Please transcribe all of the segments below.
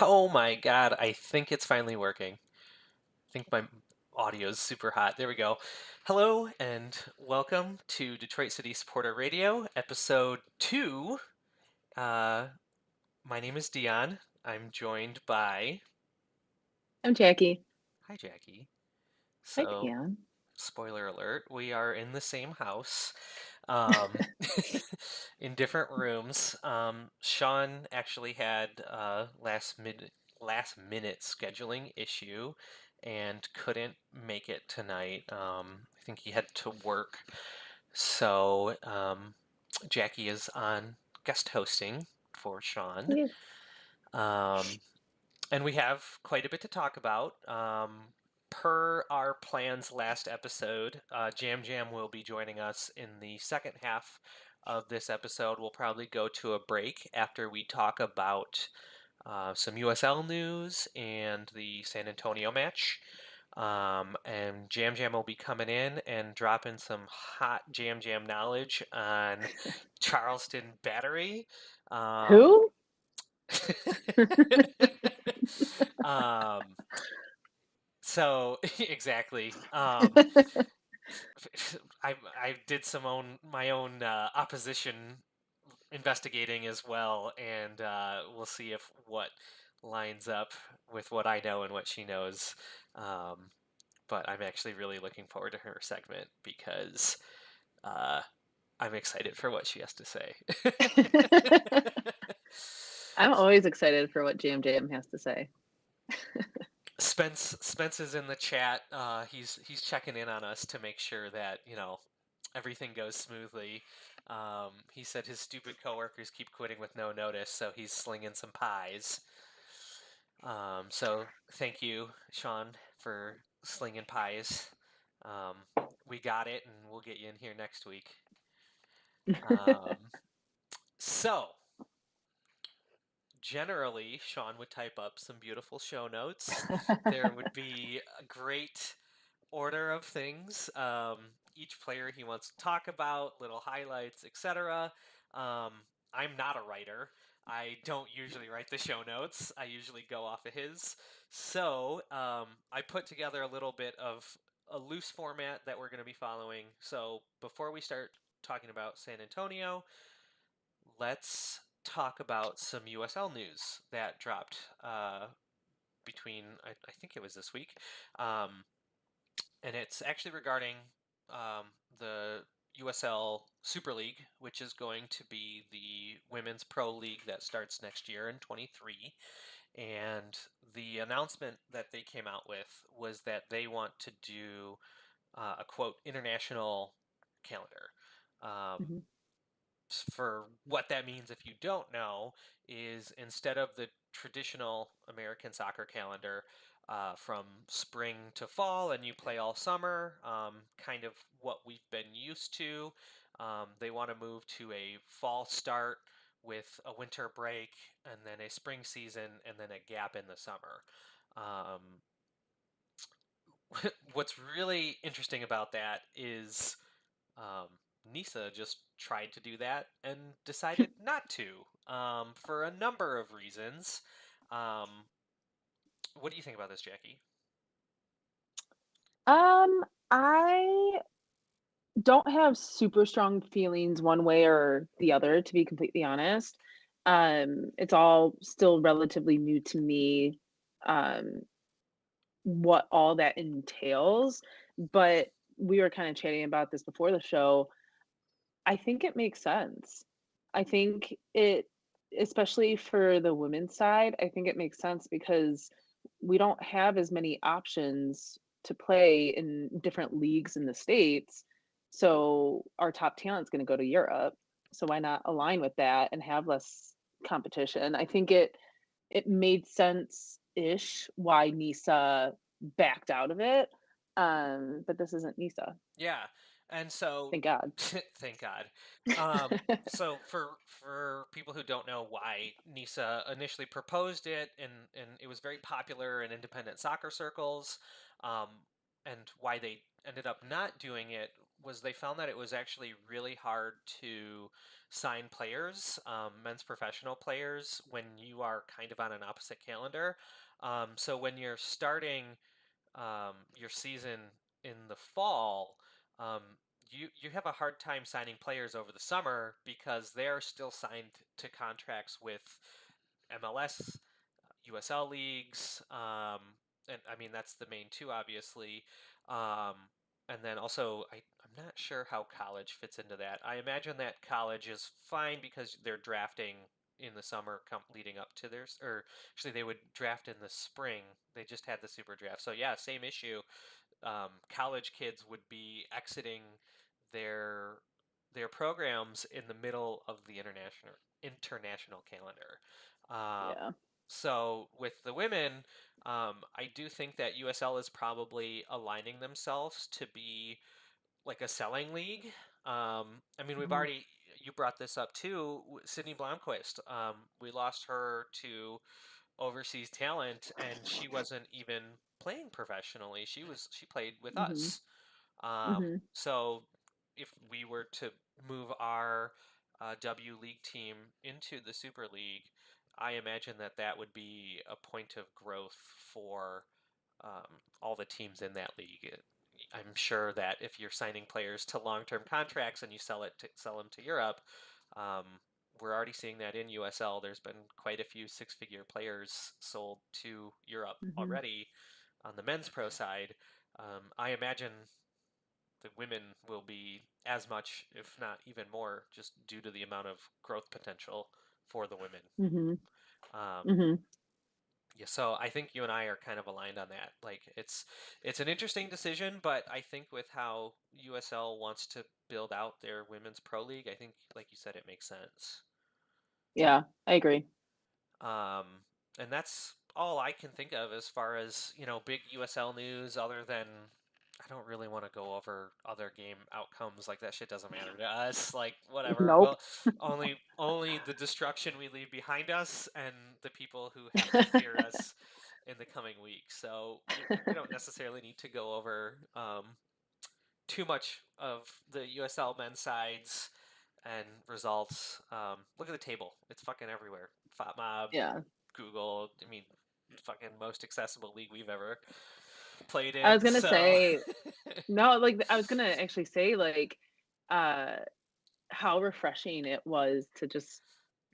Oh my God, I think it's finally working. I think my audio is super hot. There we go. Hello and welcome to Detroit City Supporter Radio, episode 2. Uh, my name is Dion. I'm joined by. I'm Jackie. Hi, Jackie. Hi, So, Dion. spoiler alert, we are in the same house, um, in different rooms. Sean actually had last minute scheduling issue and couldn't make it tonight. I think he had to work. So Jackie is on guest hosting for Sean. Yes. Um, and we have quite a bit to talk about. Per our plans last episode, Jam Jam will be joining us in the second half of this episode. We'll probably go to a break after we talk about some USL news and the San Antonio match. And Jam Jam will be coming in and dropping some hot Jam Jam knowledge on Charleston Battery. Um, Who? um, so exactly. I did my own opposition investigating as well, and we'll see if what lines up with what I know and what she knows. Um, but I'm actually really looking forward to her segment because uh, I'm excited for what she has to say. I'm always excited for what Jam Jam has to say. Spence is in the chat. He's checking in on us to make sure that everything goes smoothly. He said his stupid coworkers keep quitting with no notice, so he's slinging some pies. So thank you, Sean, for slinging pies. Um, we got it, and we'll get you in here next week. Um, so generally, Sean would type up some beautiful show notes. There would be a great order of things. Each player he wants to talk about, little highlights, etc. Um, I'm not a writer. I don't usually write the show notes. I usually go off of his. So I put together a little bit of a loose format that we're going to be following. So before we start talking about San Antonio, let's talk about some USL news that dropped between, I think it was this week. Um, and it's actually regarding um, the USL Super League, which is going to be the women's pro league that starts next year in 23. And the announcement that they came out with was that they want to do a quote international calendar. Um, Mhm. for what that means, if you don't know, is instead of the traditional American soccer calendar from spring to fall and you play all summer, kind of what we've been used to, they want to move to a fall start with a winter break and then a spring season and then a gap in the summer. Um, what's really interesting about that is um, Nisa just tried to do that and decided not to for a number of reasons. Um, what do you think about this, Jackie? I don't have super strong feelings one way or the other, to be completely honest. It's all still relatively new to me, um, what all that entails. But we were kind of chatting about this before the show. I think it makes sense. I think it, especially for the women's side, I think it makes sense because we don't have as many options to play in different leagues in the States. So our top talent's going to go to Europe. So why not align with that and have less competition? I think it made sense ish why Nisa backed out of it. But this isn't Nisa. Yeah, and so Thank God. thank God. So for people who don't know why Nisa initially proposed it, and it was very popular in independent soccer circles, um, and why they ended up not doing it was they found that it was actually really hard to sign players, men's professional players, when you are kind of on an opposite calendar. So when you're starting your season in the fall, um, you have a hard time signing players over the summer because they're still signed to contracts with MLS, USL leagues, and I mean that's the main two, obviously. Um, and then also, I'm not sure how college fits into that. I imagine that college is fine because they're drafting in the summer leading up to theirs, or actually they would draft in the spring. They just had the super draft. So yeah, same issue. College kids would be exiting their their programs in the middle of the international calendar. Um, Yeah. so with the women, I do think that USL is probably aligning themselves to be like a selling league. I mean, we've Mhm. already you brought this up too, Sydney Blomqvist. We lost her to overseas talent, and she wasn't even playing professionally. She played with Mhm. us. Mhm. So if we were to move our W League team into the Super League, I imagine that that would be a point of growth for all the teams in that league. I'm sure that if you're signing players to long-term contracts and you sell them to Europe, um, we're already seeing that in USL. There's been quite a few six-figure players sold to Europe Mhm. already on the men's pro side. I imagine the women will be as much, if not even more, just due to the amount of growth potential for the women. Mhm. Um, Mhm. yeah, so I think you and I are kind of aligned on that. Like it's an interesting decision, but I think with how USL wants to build out their women's pro league, I think, like you said, it makes sense. Yeah, I agree. Um, and that's all I can think of as far as, big USL news other than I don't really want to go over other game outcomes. Like that shit doesn't matter to us. Like whatever. Nope. Well, only the destruction we leave behind us and the people who have to fear us in the coming weeks. So we don't necessarily need to go over too much of the USL men's sides and results. Look at the table; it's fucking everywhere. FOTMob, Yeah. Google. I mean, fucking most accessible league we've ever played I in. was gonna So, say no, like, I was gonna actually say, like, uh, how refreshing it was to just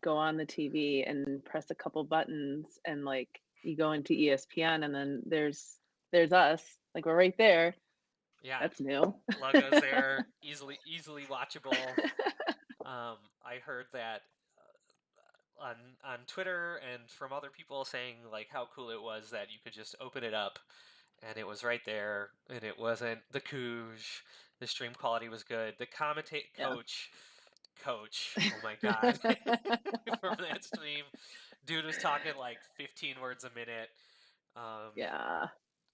go on the TV and press a couple buttons and, like, you go into ESPN and then there's us, like, we're right there. yeah, That's new. logos there, easily watchable. I heard that on Twitter and from other people saying like how cool it was that you could just open it up and it was right there and it wasn't the Cooge. The stream quality was good. The commentate Yeah. coach, oh my god. From that stream, dude was talking like 15 words a minute. Um, Yeah.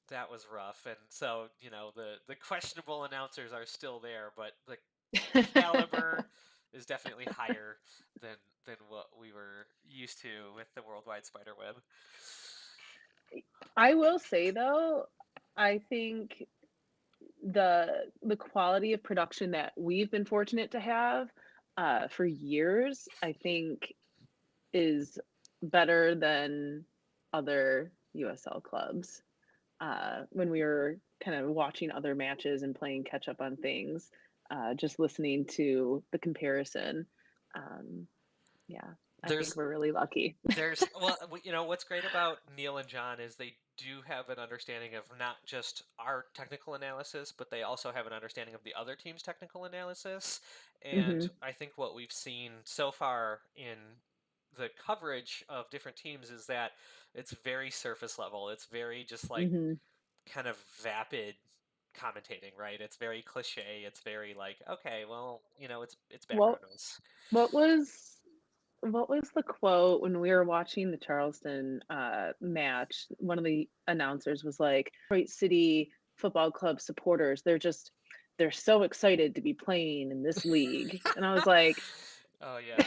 that was rough. And so, the questionable announcers are still there, but the caliber is definitely higher than what we were used to with the worldwide spider web. I will say though, I think the quality of production that we've been fortunate to have, for years, I think is better than other USL clubs. When we were kind of watching other matches and playing catch up on things, just listening to the comparison, um, yeah, I think There's we're really lucky. well, what's great about Neil and John is they do have an understanding of not just our technical analysis, but they also have an understanding of the other team's technical analysis. And Mhm, I think what we've seen so far in the coverage of different teams is that it's very surface level. It's very just like mhm. kind of vapid commentating, right? It's very cliche. It's very like, okay, well, it's background Well, noise. what was what was the quote when we were watching the Charleston, match? One of the announcers was like, "Detroit City Football Club supporters, they're so excited to be playing in this league." And I was like, Oh yeah,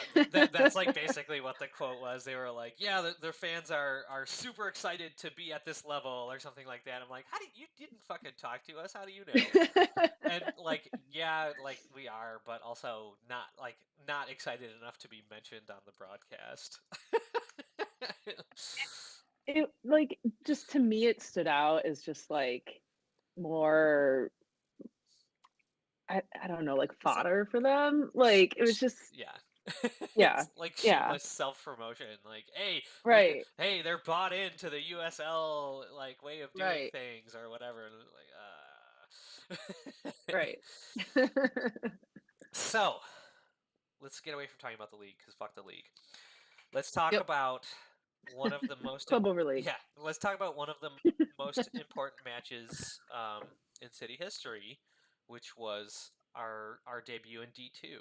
that's like basically what the quote was. They were like, "Yeah, their fans are super excited to be at this level," or something like that. I'm like, "How do you didn't fucking talk to us? How do you know?" And like, yeah, like we are, but also not excited enough to be mentioned on the broadcast. It like, just to me, it stood out as just, like, more I don't know, like, So fodder for them. Like, it was just yeah. yeah, It's like yeah, shameless self-promotion. Like, hey, look at right, hey, they're bought into the USL like way of doing right, things or whatever. And it's like, right. So, let's get away from talking about the league because fuck the league. Let's talk Yep, about one of the most club over league. yeah, let's talk about one of the most important matches in city history, which was our debut in D2.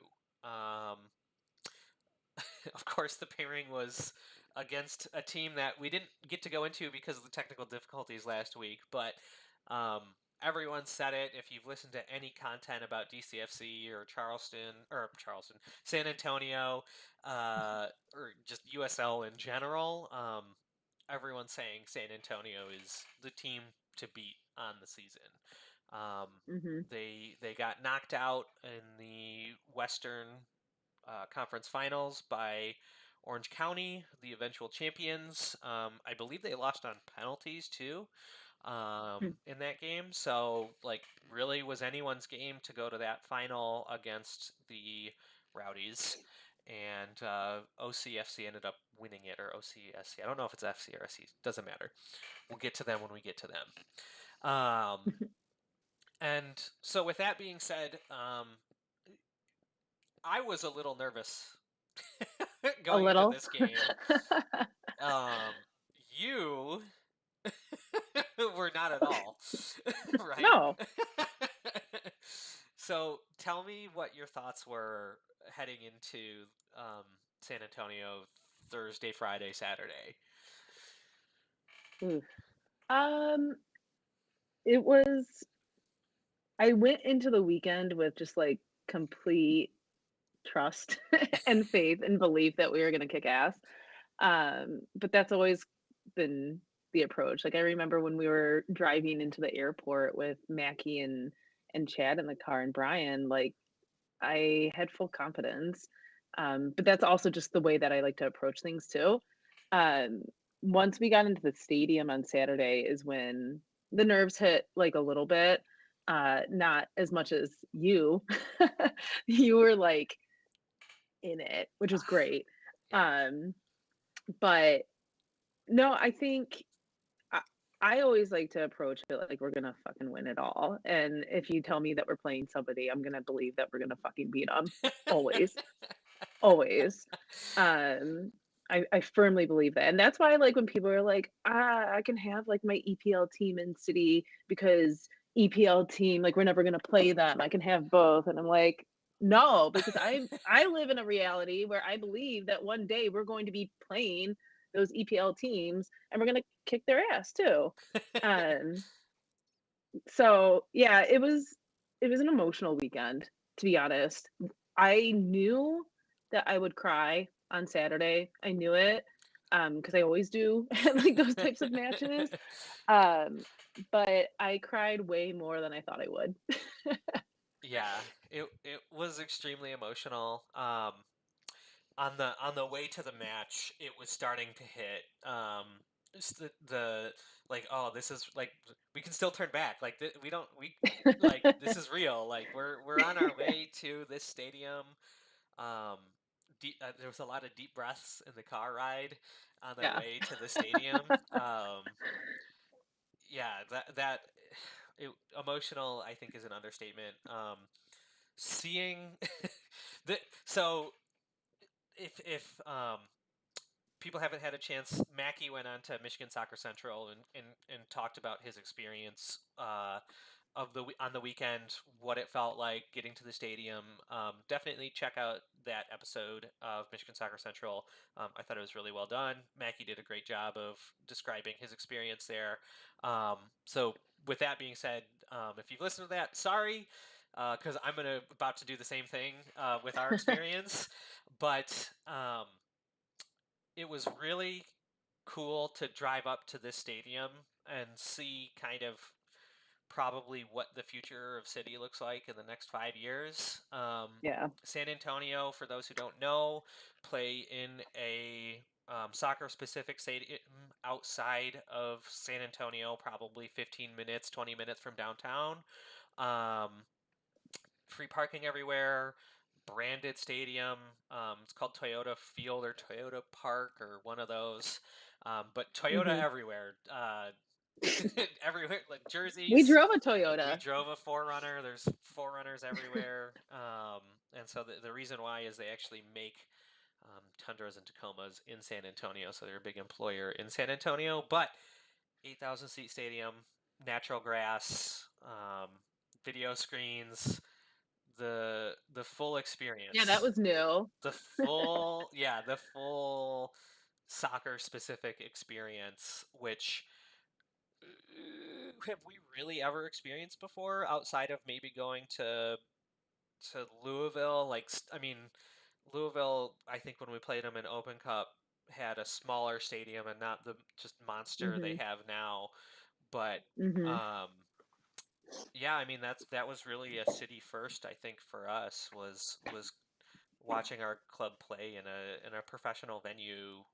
Um, of course, the pairing was against a team that we didn't get to go into because of the technical difficulties last week, but everyone said it. If you've listened to any content about DCFC or Charleston, San Antonio, or just USL in general, everyone's saying San Antonio is the team to beat on the season. Um, Mhm, they got knocked out in the Western Conference Finals by Orange County, the eventual champions. I believe they lost on penalties too hmm, in that game. So, like, really was anyone's game to go to that final against the Rowdies. And OCFC ended up winning it, or OCSC. I don't know if it's FC or SC. Doesn't matter. We'll get to them when we get to them. Um, and so, with that being said, I was a little nervous a going into little. this game. Um, you were not at all, right? No. So tell me what your thoughts were heading into San Antonio Thursday, Friday, Saturday. Oof. Um, it was I went into the weekend with just, like, complete trust and faith and belief that we were gonna kick ass. But that's always been the approach. Like, I remember when we were driving into the airport with Mackie and Chad in the car and Brian, like, I had full confidence. But that's also just the way that I like to approach things too. Um, Once we got into the stadium on Saturday is when the nerves hit like a little bit. Not as much as you. You were like in it, which was Ah, great. yeah. Um, but no, I think I, I always like to approach it like we're gonna fucking win it all. And if you tell me that we're playing somebody, I'm gonna believe that we're gonna fucking beat them. Always, always. Um, I firmly believe that, and that's why like when people are like, I can have like my EPL team in City because EPL team like we're never gonna play them. I can have both, and I'm like, no, because I live in a reality where I believe that one day we're going to be playing those EPL teams and we're gonna kick their ass too. Um, so yeah, it was an emotional weekend, to be honest. I knew that I would cry on Saturday. I knew it, because I always do at, like, those types of matches. Um, but I cried way more than I thought I would. Yeah, it was extremely emotional. On the way to the match, it was starting to hit. Just the like, oh, this is like we can still turn back. Like we don't we like this is real. Like we're on our way to this stadium. Um, there was a lot of deep breaths in the car ride on the Yeah. way to the stadium. Yeah, emotional, I think, is an understatement. Seeing the so if people haven't had a chance, Mackey went on to Michigan Soccer Central and talked about his experience on the weekend, what it felt like getting to the stadium. Definitely check out that episode of Michigan Soccer Central. I thought it was really well done. Mackey did a great job of describing his experience there. So with that being said, if you've listened to that, sorry. because I'm about to do the same thing with our experience. But it was really cool to drive up to this stadium and see kind of probably what the future of City looks like in the next 5 years. Yeah. San Antonio, for those who don't know, play in a soccer-specific stadium outside of San Antonio, probably 15 minutes, 20 minutes from downtown. Um, Free parking everywhere, branded stadium. It's called Toyota Field or Toyota Park or one of those. But Toyota Hmm. everywhere. Everywhere, like We jerseys. drove a We Toyota. drove a Forerunner. There's Forerunners everywhere. And so the reason why is they actually make Tundras and Tacomas in San Antonio, so they're a big employer in San Antonio. But 8,000 seat stadium, natural grass, video screens, the full Yeah, that experience, was new. the full soccer specific experience, which have we really ever experienced before outside of maybe going to Louisville? Like, I mean, Louisville, I think when we played them in Open Cup, had a smaller stadium and not the just monster they Hmm. have now. But Hmm. um, yeah, I mean that was really a city first. I think for us was watching our club play in a professional venue,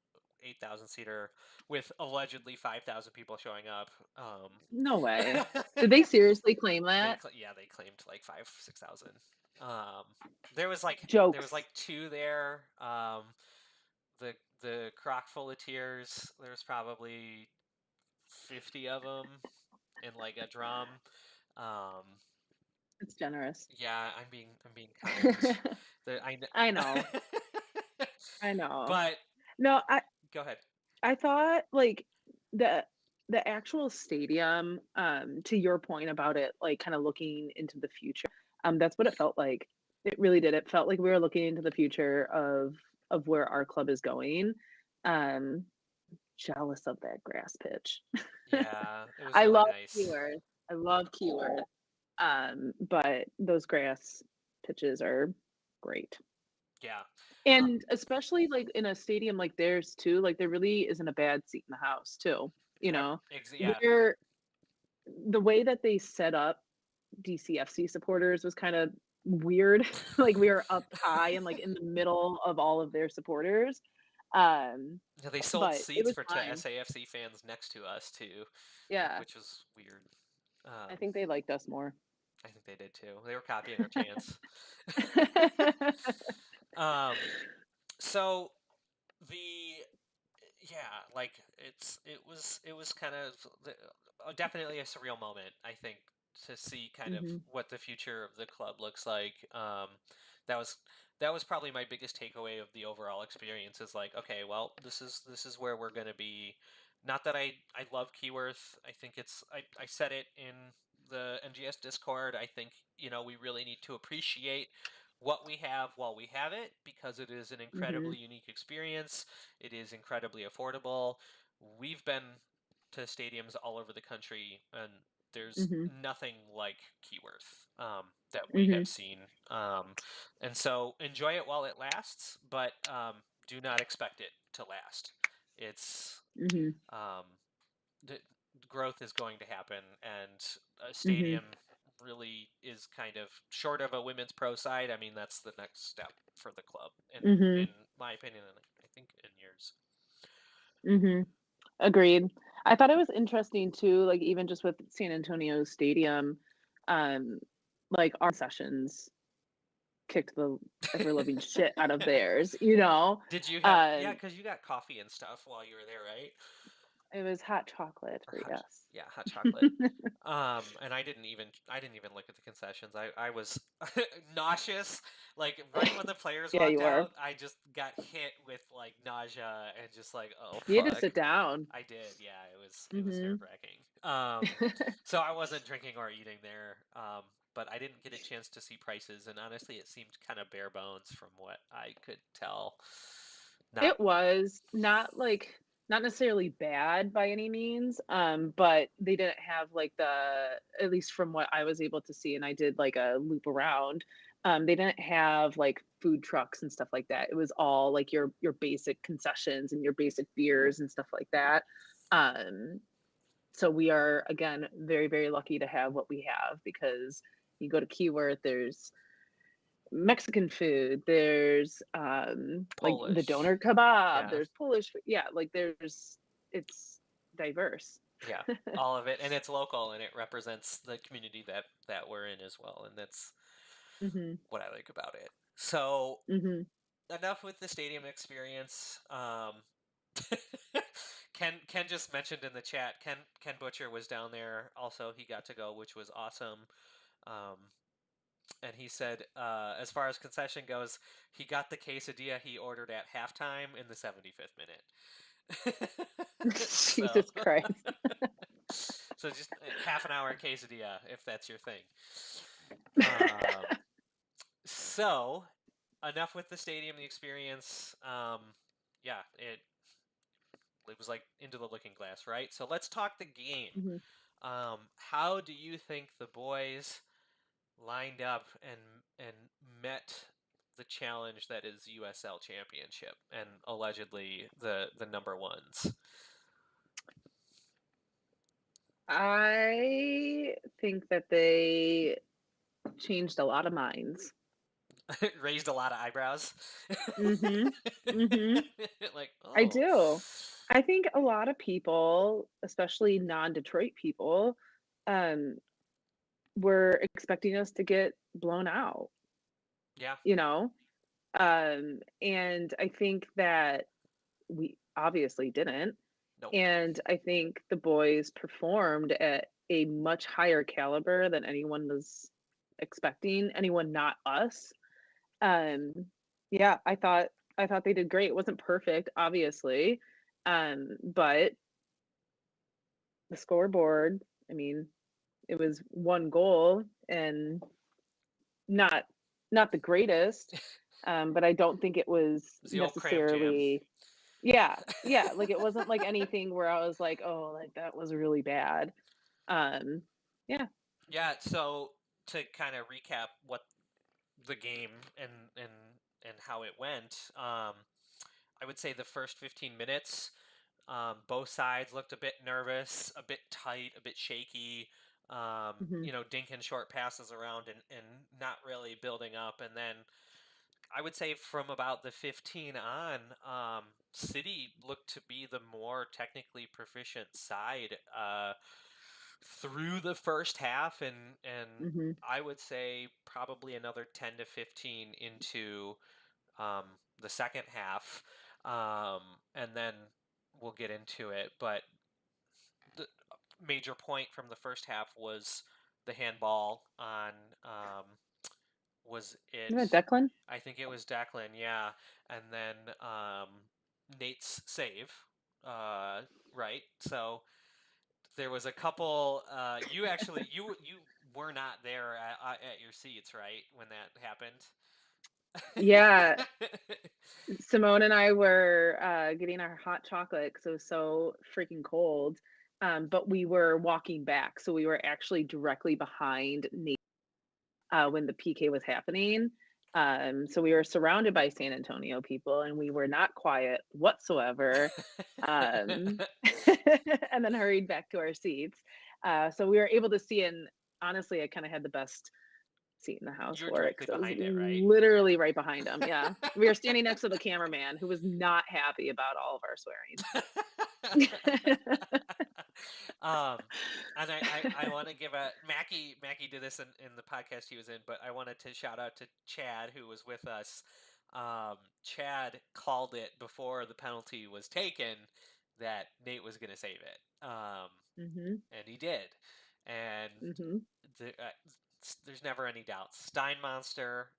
8,000 seater with allegedly 5,000 people showing up. No way. Did they seriously claim that? They claimed like 5 6,000. Um, there was like Jokes. two there. The crock full of tears. There's probably 50 of them in like a drum. Um, It's generous. yeah, I'm being kind. I I know. know. I know. But No, go ahead. I thought like the the actual stadium, to your point about it, like kind of looking into the future, that's what it felt like. It really did. It felt like we were looking into the future of where our club is going. Um, Jealous of that grass pitch. Yeah, it was I really love nice. keywords. I love keywords. But those grass pitches are great. Yeah. Uh, And especially, like, in a stadium like theirs too, like, there really isn't a bad seat in the house too, you know? yeah. Where the way that they set up DCFC supporters was kinda weird. Like, we were up high and, like, in the middle of all of their supporters, um, Yeah, they sold but it seats was for to fine. SAFC fans next to us too, Yeah, which was weird. I Um, think they liked us more. I think they did too. They were copying our chants. um, so the yeah, like it was kind of definitely a surreal moment. I think to see kind of Mhm, what the future of the club looks like. That was that was probably my biggest takeaway of the overall experience. Is like, okay, well, this is where we're gonna be. Not that I love Keyworth. I think I said it in the NGS Discord. I think we really need to appreciate what we have while we have it because it is an mhm, incredibly unique experience. It is incredibly affordable. We've been to stadiums all over the country, and there's mhm, nothing like Keyworth that we have mhm, seen. And so enjoy it while it lasts, but do not expect it to last. It's mhm, um, the growth is going to happen, and a mhm, stadium really is kind of short of a women's pro side. I mean, that's the next step for the club, in mhm, my opinion, and I think in yours. mhm. Agreed. I thought it was interesting too, like, even just with San Antonio Stadium, um, like, our sessions kicked the ever living shit out of theirs, you know? Did you have yeah? Um, Because you got coffee and stuff while you were there, right? it was hot chocolate, Or but hot, yes. yeah, hot chocolate. And I didn't even look at the concessions. I was nauseous. Like right when the players Yeah, you walked were. out, I just got hit with like nausea and just like, oh You had to fuck. sit down. I did, yeah. It was nerve Mhm. wracking. So I wasn't drinking or eating there. But I didn't get a chance to see prices, and honestly, it seemed kind of bare bones from what I could tell. Not It was not not necessarily bad by any means, but they didn't have like at least from what I was able to see, and I did like a loop around. They didn't have like food trucks and stuff like that. It was all like your basic concessions and your basic beers and stuff like that. Um, so we are again very, very lucky to have what we have because you go to Keyworth, there's Mexican food, there's like the Polish. doner kebab, Yeah. there's Polish food. Yeah, like it's diverse. Yeah. All of it, and it's local, and it represents the community that we're in as well, and that's Mhm. what I like about it. So, Mhm. enough with the stadium experience. Ken just mentioned in the chat. Ken Butcher was down there. Also, he got to go, which was awesome. Um, and he said, as far as concession goes, he got the quesadilla he ordered at halftime in the 75th minute. so, Jesus Christ. so just half an hour quesadilla if that's your thing. Um, so enough with the stadium, the experience. Yeah, it was like into the looking glass, right? So let's talk the game. Mhm. How do you think the boys lined up and met the challenge that is USL Championship and allegedly the number ones? I think that they changed a lot of minds. Raised a lot of eyebrows. Mhm. Mhm. Like, I oh, do. I think a lot of people, especially non-Detroit people, um, were expecting us to get blown out, yeah, you know? And I think that we obviously didn't. nope, And I think the boys performed at a much higher caliber than anyone was expecting, anyone not us. Um, yeah, I thought they did great. It wasn't perfect, obviously. But the scoreboard, I mean, it was one goal and not not the greatest, but I don't think it was it was the old cram jam. necessarily. Yeah, yeah, like, it wasn't, like, anything where I was like, "Oh, like, that was really bad." Um, yeah. Yeah, so to kind of recap what the game and and how it went, I would say the first 15 minutes, both sides looked a bit nervous, a bit tight, a bit shaky. Mhm, Dinking short passes around and not really building up. And then I would say from about the 15 on, City looked to be the more technically proficient side through the first half, and mhm. I would say probably another 10 to 15 into um, the second half, and then we'll get into it. But the major point from the first half was the handball on was it? Isn't that Declan? I think it was Declan, yeah, and then Nate's save, uh, right? So there was a couple. You actually you were not there at your seats, right, when that happened. Yeah, Simone and I were, getting our hot chocolate 'cause it was so freaking cold, but we were walking back, so we were actually directly behind Nate, when the PK was happening. So we were surrounded by San Antonio people, and we were not quiet whatsoever, um, and then hurried back to our seats. So we were able to see, and honestly, I kinda had the best seat in the house You were for it directly because I was behind it, right? literally right behind him. Yeah. We were standing next to the cameraman who was not happy about all of our swearing. um, and I want to give a Mackie did this in the podcast he was in, but I wanted to shout out to Chad who was with us. Chad called it before the penalty was taken that Nate was going to save it, Mhm. and he did. And Mhm. there's never any doubt. Stein Monster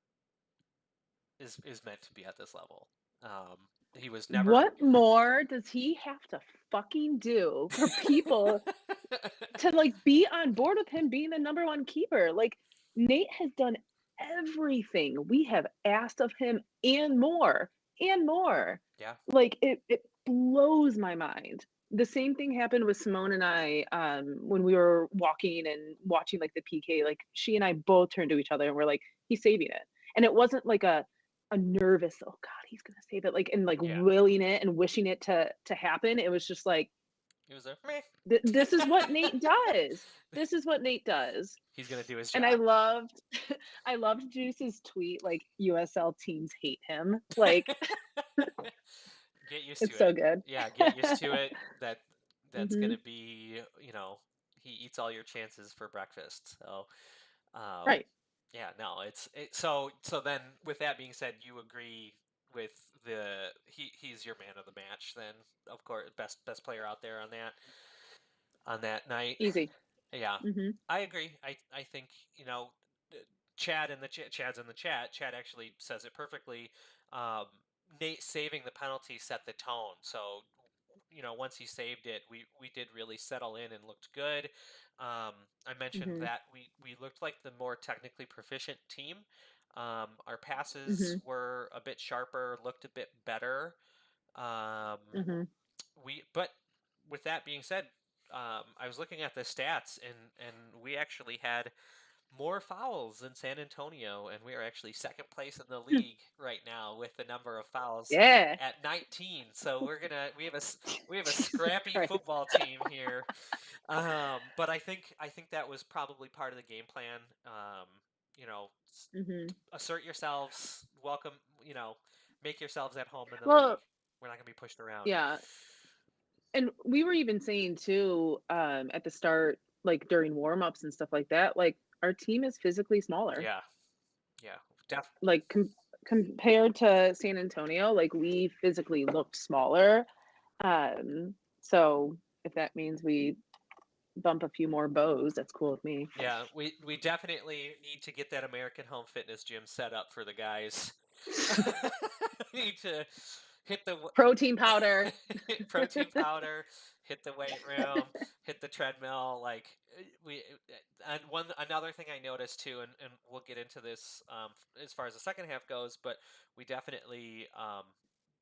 is meant to be at this level. He was never. What more does he have to fucking do for people to, like, be on board with him being the number 1 keeper? Like, Nate has done everything we have asked of him and more, and more. Yeah, Like, it blows my mind. The same thing happened with Simone and I, when we were walking and watching, like, the PK, like, she and I both turned to each other and we're like, "He's saving it." And it wasn't like a nervous, "Oh god, he's gonna save it," like, and, like, Yeah, willing it and wishing it to happen. It was just like, he was a meh. This is what Nate does. This is what Nate does." He's gonna do his And I job. loved I loved Juice's tweet, like, "USL teams hate him." Like, Get used to it's so it. good. Yeah, get used to it. That's gonna Mhm. be, he eats all your chances for breakfast. So, um, Right. yeah, no, so then with that being said, you agree with he's your man of the match then, of course, best player out there on that night. Easy. Yeah, Mhm. I agree. I think uh, Chad's in the chat. Chad actually says it perfectly. Um, Nate saving the penalty set the tone. So once he saved it, we did really settle in and looked good. I mentioned Mhm. that we looked like the more technically proficient team. Our passes Mhm. were a bit sharper, looked a bit better. Um, Mhm. but with that being said, I was looking at the stats, and we actually had more fouls than San Antonio, and we are actually second place in the Hmm. league right now with the number of fouls Yeah. at 19. So we have a Jesus scrappy Christ. football team here. But I think that was probably part of the game plan. You know, Mhm. assert yourselves, welcome. Make yourselves at home in the league. Well, We're not gonna be pushed around. yeah, and we were even saying too, at the start, like, during warm-ups and stuff like that, like, our team is physically smaller. Yeah, yeah, def Like, compared to San Antonio, like, we physically looked smaller. So if that means we bump a few more bows, that's cool with me. Yeah, we definitely need to get that American Home Fitness gym set up for the guys. Need to hit the Protein powder. protein powder, hit the weight room, hit the treadmill. Like and another thing I noticed too, and we'll get into this as far as the second half goes, but we definitely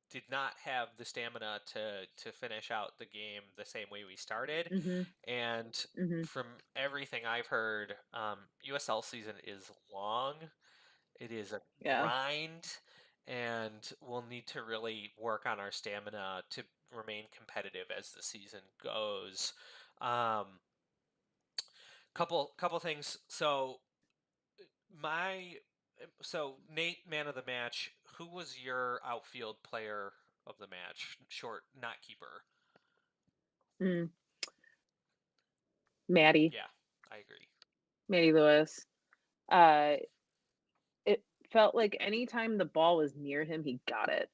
did not have the stamina to finish out the game the same way we started. Mhm. And Mhm. from everything I've heard, USL season is long. It is a Yeah. grind, and we'll need to really work on our stamina to remain competitive as the season goes. Um, couple things. My so Nate, man of the match. Who was your outfield player of the match? Short, not keeper. Mm. Maddie. Yeah, I agree. Maddie Lewis. Uh, it felt like anytime the ball was near him, he got it.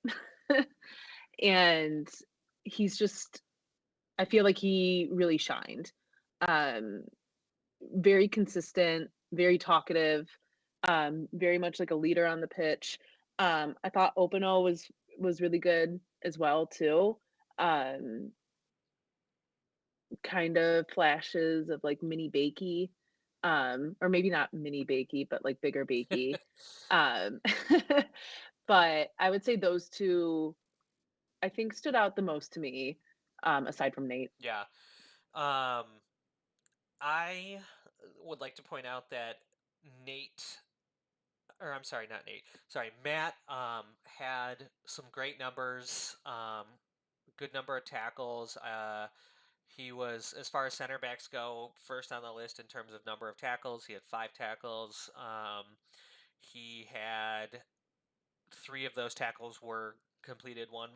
And he's just I feel like he really shined. Um, Very consistent, very talkative, very much like a leader on the pitch. I thought Openo was really good as well too. Um, Kind of flashes of like mini Bakey, or maybe not mini Bakey, but like bigger Bakey. Um, but I would say those two I think stood out the most to me, aside from Nate. Yeah. Um, I would like to point out that Nate, or I'm sorry, not Nate. Sorry, Matt had some great numbers, good number of tackles. He was, as far as center backs go, first on the list in terms of number of tackles. He had 5 tackles. He had three of those tackles were completed. One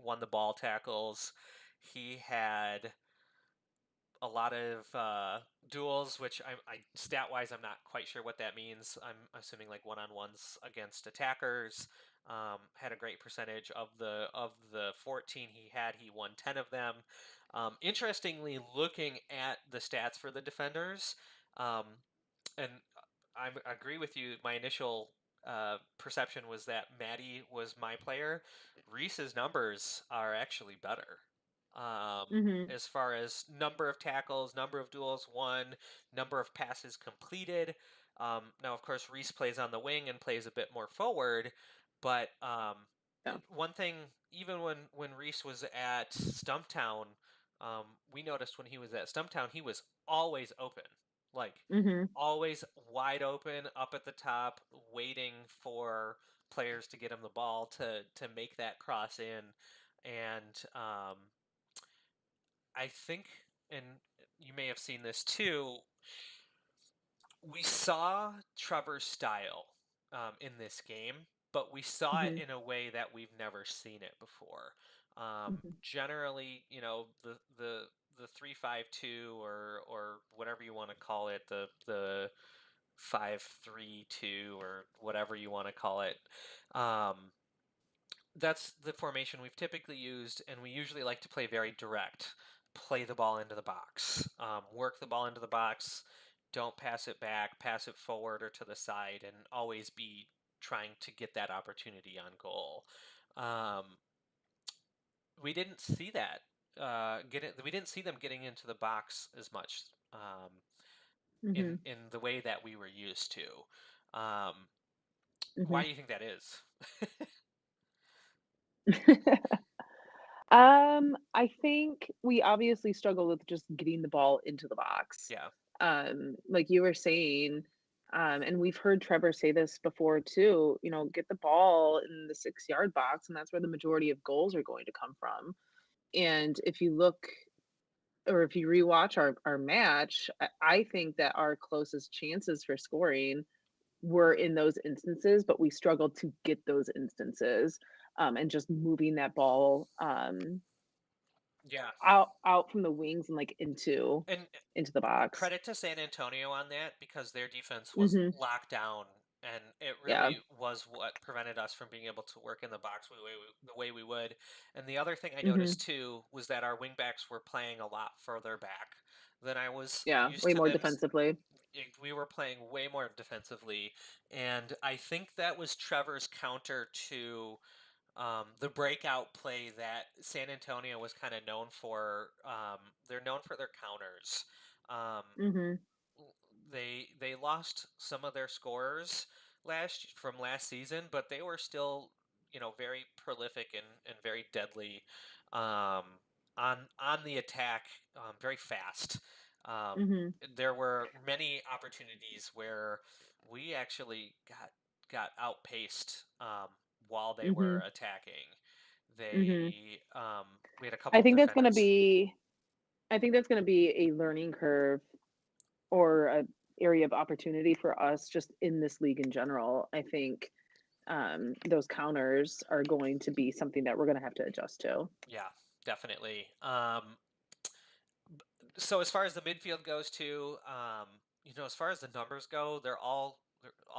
won the ball tackles. He had a lot of duels, which stat wise, I'm not quite sure what that means. I'm assuming like one on ones against attackers. Had a great percentage of the 14 he had. He won 10 of them. Interestingly, looking at the stats for the defenders, um, and I agree with you. My initial perception was that Maddie was my player. Reese's numbers are actually better. Um, Mhm. as far as number of tackles, number of duels won, number of passes completed. Now, of course, Reese plays on the wing and plays a bit more forward, but one thing, even when Reese was at Stumptown, we noticed when he was at Stumptown, he was always open, like Mhm. always wide open, up at the top, waiting for players to get him the ball to make that cross in, and I think, and you may have seen this too, we saw Trevor's style in this game, but we saw it Mhm. in a way that we've never seen it before. Mhm. Generally, the 3-5-2 or whatever you want to call it, the 5-3-2 or whatever you want to call it. Um, that's the formation we've typically used, and we usually like to play very direct. Play the ball into the box, work the ball into the box. Don't pass it back, pass it forward or to the side, and always be trying to get that opportunity on goal. Um, we didn't see that. We didn't see them getting into the box as much Mhm. in the way that we were used to. Why Mhm. do you think that is? I think we obviously struggle with just getting the ball into the box. Yeah, Like you were saying, and we've heard Trevor say this before too, get the ball in the 6-yard box, and that's where the majority of goals are going to come from. And if you look or if you rewatch our match, I think that our closest chances for scoring were in those instances, but we struggled to get those instances, and just moving that ball, yeah, out from the wings and, like, and into the box. credit to San Antonio on that because their defense was Mhm. locked down, and it Yeah. really was what prevented us from being able to work in the box the way we would. And the other thing I Mhm. noticed too was that our wingbacks were playing a lot further back than I was Yeah, used way to more them. defensively. We were playing way more defensively, and I think that was Trevor's counter to the breakout play that San Antonio was kind of known for. They're known for their counters. Um, Mhm. they lost some of their scorers from last season, but they were still very prolific and very deadly um, on the attack, very fast. Um, Mhm. there were many opportunities where we actually got outpaced while they were Mhm. attacking. Mhm. We had a couple I of think that's gonna defenders. be I think that's gonna be a learning curve or a area of opportunity for us just in this league in general. I think, those counters are going to be something that we're gonna have to adjust to. Yeah, definitely. So as far as the midfield goes too, as far as the numbers go, all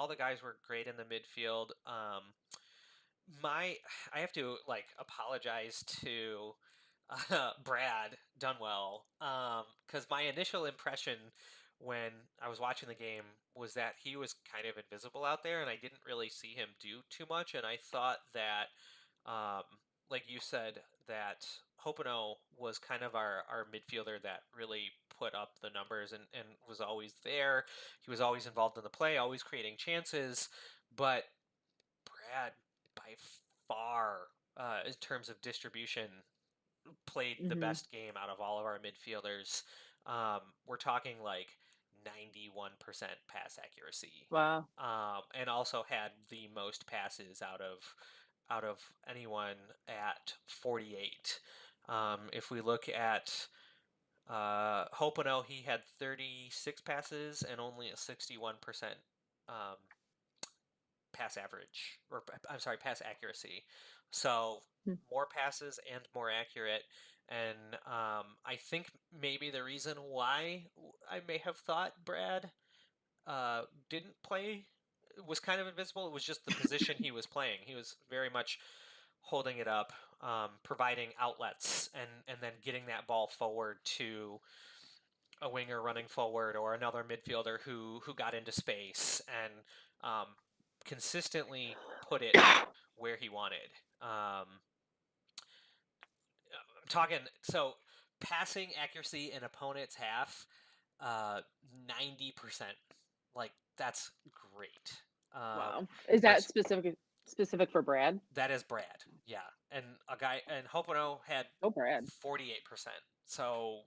the guys were great in the midfield. My I have to like apologize to Brad Dunwell because my initial impression when I was watching the game was that he was kind of invisible out there, and I didn't really see him do too much. And I thought that, um, like you said, that Hopino was kind of our midfielder that really put up the numbers and was always there. He was always involved in the play, always creating chances, but Brad, by far, in terms of distribution, played the Mhm. best game out of all of our midfielders. We're talking like 91% pass accuracy, Wow. and also had the most passes out of anyone at 48. If we look at Hopino, he had 36 passes and only a 61% um, pass average, or I'm sorry, pass accuracy. So Mm. more passes and more accurate. And I think maybe the reason why I may have thought Brad didn't play was kind of invisible. It was just the position he was playing. He was very much holding it up, providing outlets, and then getting that ball forward to a winger running forward or another midfielder who got into space and consistently put it where he wanted. I'm talking so passing accuracy in opponent's half, 90%. Like that's great. Wow. Is that Res- specific for Brad? that is Brad. Yeah, and a guy and Hopono had Oh, Brad. 48%. So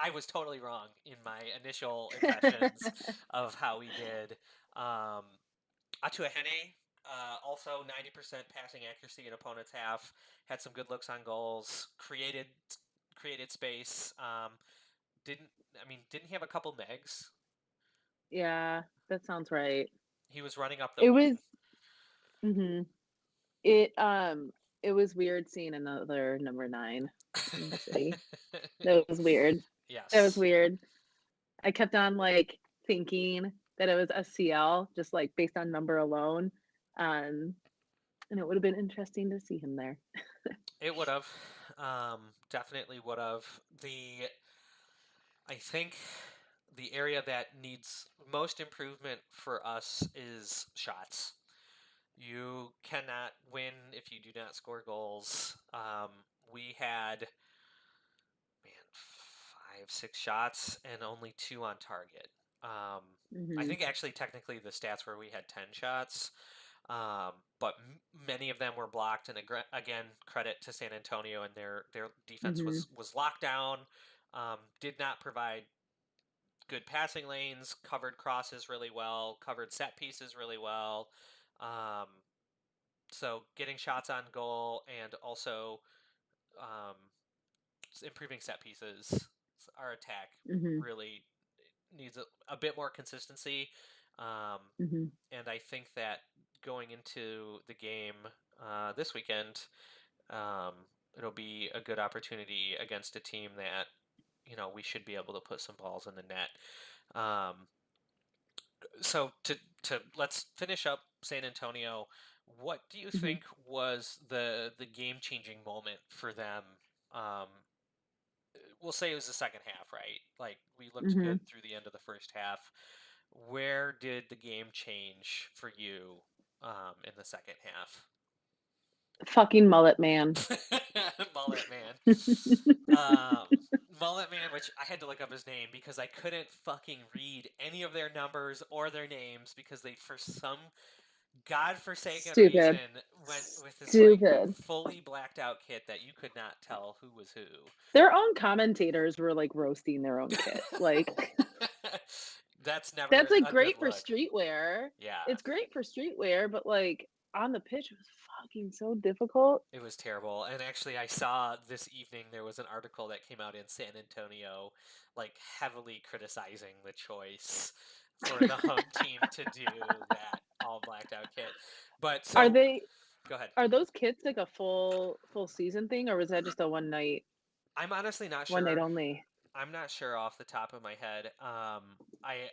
I was totally wrong in my initial impressions of how he did. Um, Atuahene, also 90% passing accuracy in opponent's half, had some good looks on goals, created space. Didn't didn't he have a couple megs? Yeah, that sounds right. He was running up the It wing. was mhm. It, it was weird seeing another number 9 in the city. That was weird. That was Yes, weird. I kept on, like, thinking that it was SCL just, like, based on number alone, um, and it would've been interesting to see him there. it would have. Definitely would have. I think the area that needs most improvement for us is shots. You cannot win if you do not score goals. We had, man, 5, 6 shots and only 2 on target. Um, I Mhm, think actually technically the stats were we had 10 shots, but many of them were blocked. And again, credit to San Antonio and their defense mhm, was locked down. Did not provide good passing lanes, covered crosses really well, covered set pieces really well. Um, so getting shots on goal and also um, improving set pieces. Our attack mhm, really needs a bit more consistency. Um, mhm. and I think that going into the game this weekend, um, it'll be a good opportunity against a team that we should be able to put some balls in the net. Um, so to let's finish up San Antonio. What do you Mhm, think was the game changing moment for them? Um, we'll say it was the second half, right? Like we looked good mhm. through the end of the first half. Where did the game change for you in the second half? Fucking mullet man. Mullet Man. Um, Mullet Man, which I had to look up his name because I couldn't fucking read any of their numbers or their names because they, for some godforsaken reason, Stupid. went with this like Stupid. fully blacked out kit that you could not tell who was who. Their own commentators were, like, roasting their own kit, like, That's that's, never like, a good great for look. streetwear. Yeah, It's great for streetwear, but, like, on the pitch, it was fucking so difficult. it was terrible. And actually, I saw this evening there was an article that came out in San Antonio, like heavily criticizing the choice for the home team to do that all blacked out kit. But Are so, they go ahead. are those kits, like, a full season thing, or was that just a I'm honestly not one night sure. only? I'm not sure off the top of my head. I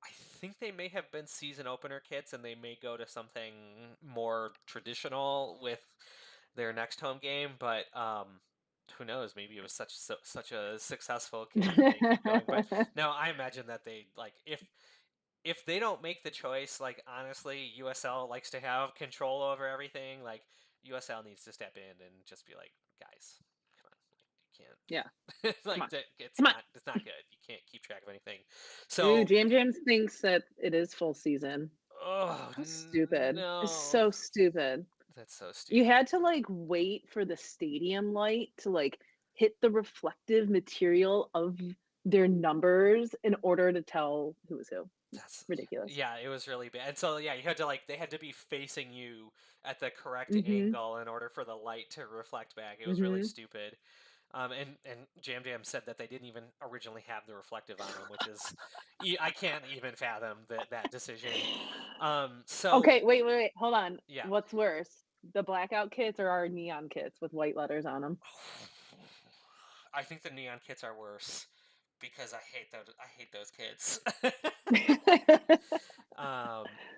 I think they may have been season opener kits, and they may go to something more traditional with their next home game. But who knows? Maybe it was such a successful kit that they keep going. But no, I imagine that they like if they don't make the choice, like honestly, USL likes to have control over everything. Like USL needs to step in and just be like, guys, come on, like, you Yeah, can't come like on, that. come on. It's not good. You can't keep track of anything. Ooh, So, Jam Jams thinks that it is full season. oh How stupid. It's no, so stupid. that's so You stupid. had to, like, wait for the stadium light to, like, hit the reflective material of their numbers in order to tell who was who. That's Ridiculous. yeah, it was really bad. And so yeah, you had to like they had to be facing you at the correct Mhm, angle in order for the light to reflect back. It was really mhm. stupid. And Jam Jam said that they didn't even originally have the reflective on them, which is I can't even fathom that decision. So Okay, wait, hold on. yeah, What's worse, the blackout kits or our neon kits with white letters on them? I think the neon kits are worse because I hate those. I hate those kids.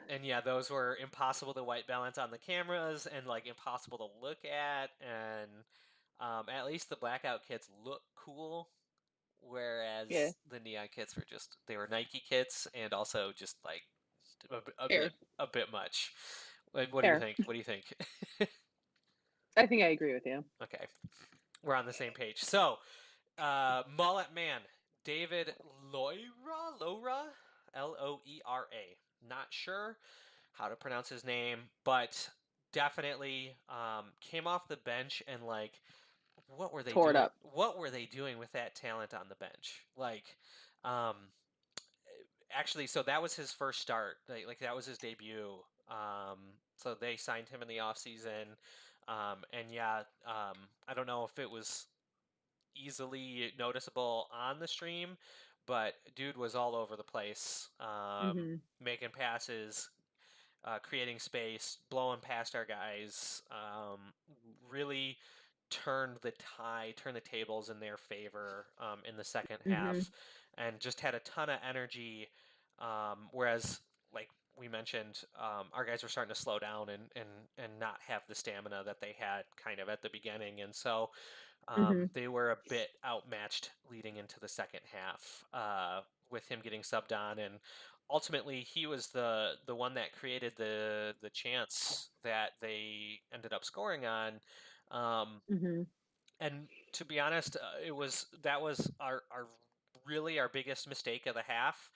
And yeah, those were impossible to white balance on the cameras and like impossible to look at. And at least the blackout kits look cool, Yeah, whereas the neon kits were just they were Nike kits and also just like a bit fair, a bit much. Like, what do you fair. think? What do you think? I think I agree with you. Okay, we're on the same page. So, Mullet Man, David Loera, Loera. Not sure how to pronounce his name, but definitely came off the bench and like what were they Tore it doing? up. What were they doing with that talent on the bench? Like, um, actually, so that was his first start. Like that was his debut. So they signed him in the offseason. And yeah, I don't know if it was easily noticeable on the stream, but dude was all over the place, Mhm. making passes, creating space, blowing past our guys. Really turned the tables in their favor in the second Mhm. half, and just had a ton of energy. Whereas, like we mentioned, our guys were starting to slow down and not have the stamina that they had kind of at the beginning, and so Mhm. they were a bit outmatched leading into the second half, with him getting subbed on, and ultimately he was the one that created the chance that they ended up scoring on. Um, Mhm. and to be honest, that was our really our biggest mistake of the half.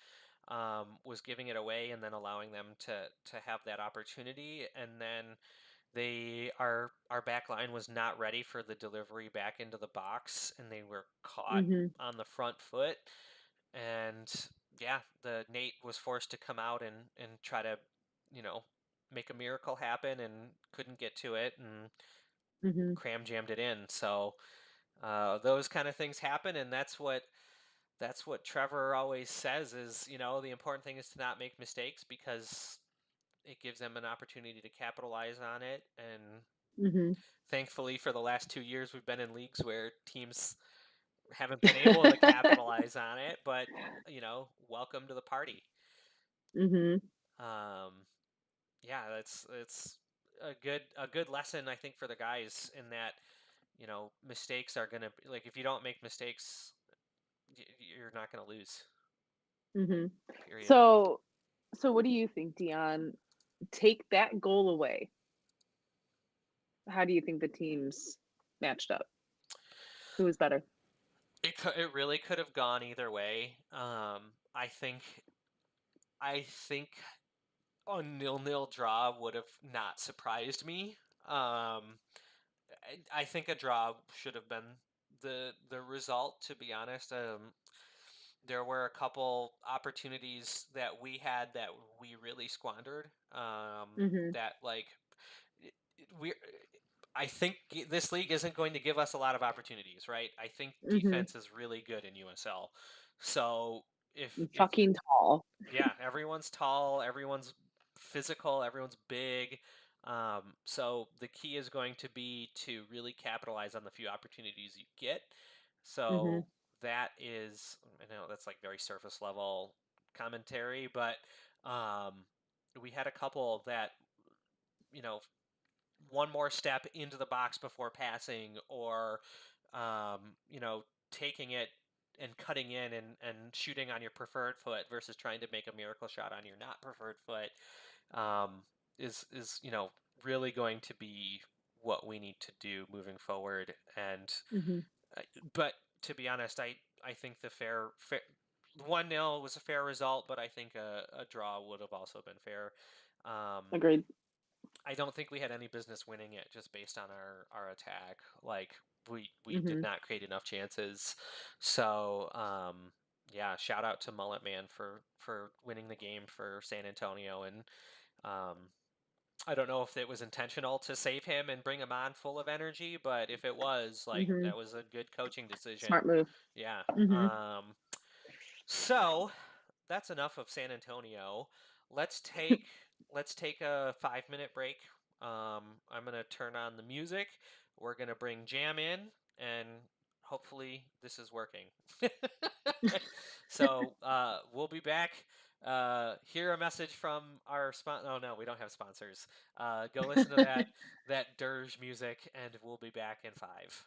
Was giving it away and then allowing them to have that opportunity, and then our back line was not ready for the delivery back into the box, and they were caught Mhm. on the front foot. And yeah, the Nate was forced to come out and try to, you know, make a miracle happen, and couldn't get to it, and Mhm. cram jammed it in. So those kind of things happen, and that's what Trevor always says is, the important thing is to not make mistakes, because it gives them an opportunity to capitalize on it. And Mhm. thankfully, for the last 2 years, we've been in leagues where teams haven't been able to capitalize on it. But welcome to the party. Mhm. Um, yeah, it's a good lesson, I think, for the guys, in that mistakes are gonna like, if you don't make mistakes, you're not gonna lose. Mhm. Period. So so what do you think, Dion? Take that goal away. How do you think the teams matched up? Who was better? It really could have gone either way. I think a nil-nil draw would have not surprised me. I think a draw should have been the result, to be honest. There were a couple opportunities that we had that we really squandered. Mhm. That like we I think this league isn't going to give us a lot of opportunities, right? I think Mhm. defense is really good in USL. So if Fucking tall. yeah, everyone's tall, everyone's physical, everyone's big. So the key is going to be to really capitalize on the few opportunities you get. Mhm. So that is, I know that's like very surface level commentary, but um, we had a couple that, you know, one more step into the box before passing, or taking it and cutting in and shooting on your preferred foot versus trying to make a miracle shot on your not preferred foot, um, is really going to be what we need to do moving forward. And Mhm. but to be honest, I think the fair 1-0 was a fair result, but I think a draw would have also been fair. Um, Agreed. I don't think we had any business winning it, just based on our attack. Like, we did Mhm. not create enough chances. So yeah, shout out to Mullet Man for winning the game for San Antonio. And um, I don't know if it was intentional to save him and bring him on full of energy, but if it was, like, Mhm. that was a good coaching decision. Smart move. Yeah. Mhm. So that's enough of San Antonio. Let's take let's take a 5-minute break. I'm gonna turn on the music. We're gonna bring Jam in, and hopefully this is working. So we'll be back. Hear a message from our sponsor. Oh no, we don't have sponsors. Go listen to that dirge music, and we'll be back in 5.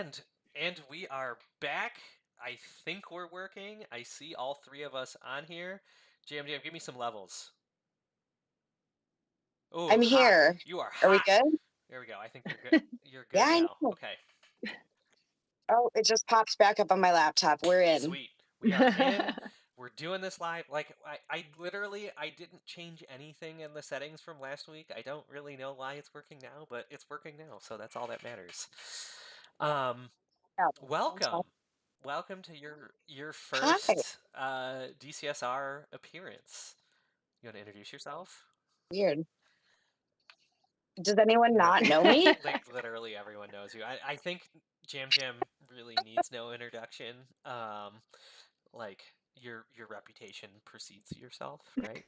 And we are back. I think we're working. I see all three of us on here. Jam Jam, give me some levels. Oh, I'm hot. here. You are Are we hot. good? There we go. I think you're good. You're Yeah, good I now. know. Okay. Oh, it just pops back up on my laptop. We're in. Sweet. We are in. We're doing this live. Like I literally I didn't change anything in the settings from last week. I don't really know why it's working now, but it's working now, so that's all that matters. Um, Yeah, sounds fun. welcome. Welcome to your Hi. first DCSR appearance. You want to introduce yourself? Weird. Does anyone No. not know me? Like literally everyone knows you. I think Jam Jam really needs no introduction. Like your reputation precedes yourself, right?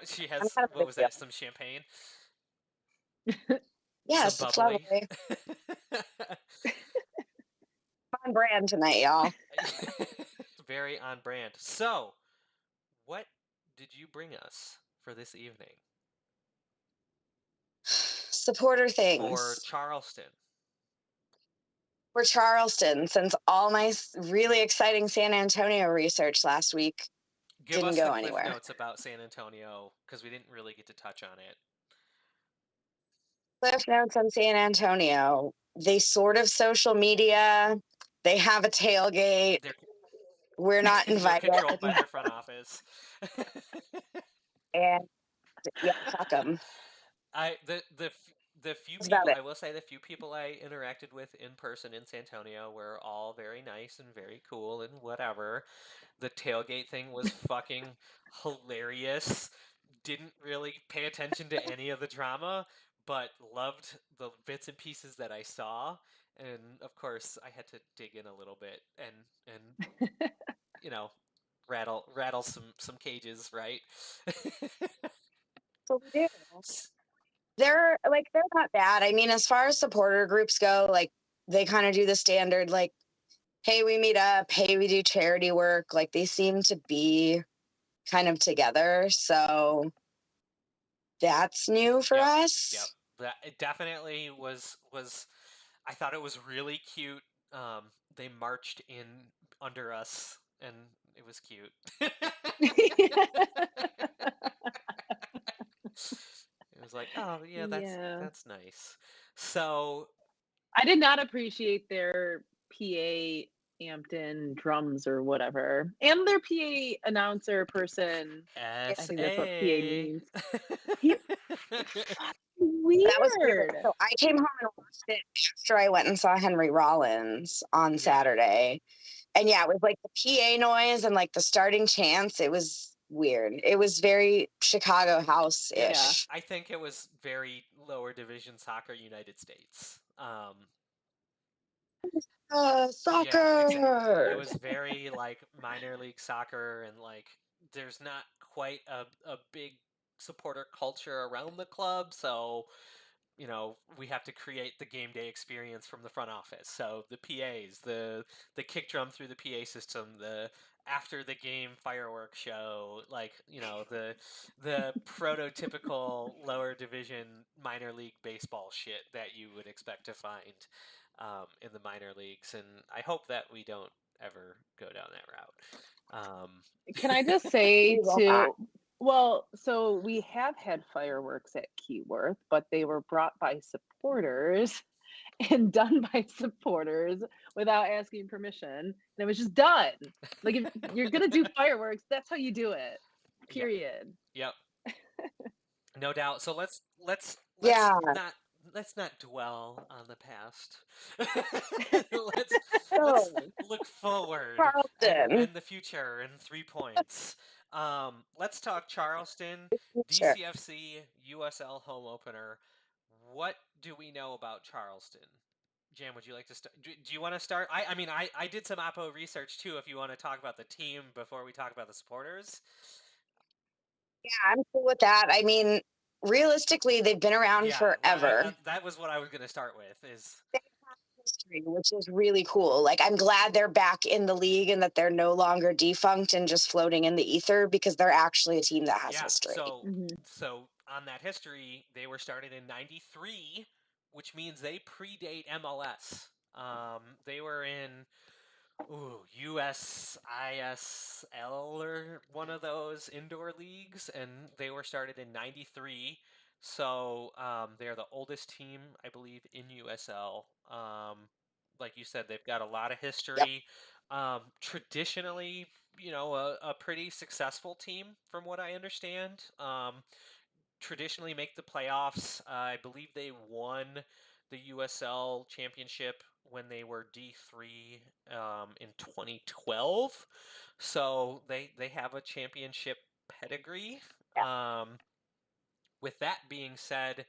She I'm has kind of a what big was deal. that? Some champagne, some Yes, it's bubbly. lovely. On brand tonight, y'all. Very on brand. So, what did you bring us for this evening Supporter for things. Charleston? We're Charleston, since all my really exciting San Antonio research last week Give didn't us the go cliff anywhere. notes about San Antonio because we didn't really get to touch on it. Cliff notes on San Antonio. They sort of social media. They have a tailgate. They're We're not they're invited. controlled by their front office. And yeah, fuck them. I the few That's about people it. I will say the few people I interacted with in person in San Antonio were all very nice and very cool and whatever. The tailgate thing was fucking hilarious. Didn't really pay attention to any of the drama, but loved the bits and pieces that I saw. And of course, I had to dig in a little bit and you know rattle some cages, right? So we do. They're not bad. I mean, as far as supporter groups go, like they kind of do the standard, like, hey, we meet up, hey, we do charity work. Like they seem to be kind of together. So that's new for Yep, yep. us. That it definitely was. I thought it was really cute. They marched in under us, and it was cute. It was like, oh yeah, Yeah. that's nice. So I did not appreciate their PA amped in drums or whatever, and their PA announcer person. I think that's what PA SA. means. He That was weird. weird. So I came home and watched it after I went and saw Henry Rollins on Yeah, Saturday. And yeah, it was like the PA noise and like the starting chants. It was weird. It was very Chicago house yeah. Yeah. ish. I think it was very lower division soccer United States. Yeah, exactly. It Soccer. was very like minor league soccer, and like there's not quite a big supporter culture around the club, so we have to create the game day experience from the front office. So the PAs, the kick drum through the PA system, the after the game fireworks show, like the prototypical lower division minor league baseball shit that you would expect to find in the minor leagues, and I hope that we don't ever go down that route. Can I just say We will not. too, well, so we have had fireworks at Keyworth, but they were brought by supporters and done by supporters without asking permission. And it was just done. Like if you're gonna do fireworks, that's how you do it. Yep, Period. yep. No doubt. So let's Yeah. let's not dwell on the past. let's let's So, look forward Charleston. and the future and 3 points. Let's talk Charleston, Sure. DCFC, USL home opener. What do we know about Charleston? Jam, would you like to start? Do you want to start? I mean, I did some Oppo research too. If you want to talk about the team before we talk about the supporters. Yeah, I'm cool with that. I mean, realistically, they've been around Yeah, well, forever. that was what I was going to start with. Is They have history, which is really cool. Like, I'm glad they're back in the league and that they're no longer defunct and just floating in the ether because they're actually a team that has yeah. history. So Mhm. so on that history, they were started in '93 which means they predate MLS. They were in USISL or one of those indoor leagues, and they were started in '93. So they're the oldest team, I believe, in USL. Like you said, they've got a lot of Yep. history. Traditionally, a pretty successful team, from what I understand. Traditionally make the playoffs. I believe they won the USL championship when they were D3 in 2012. So they have a championship pedigree. Yeah. With that being said,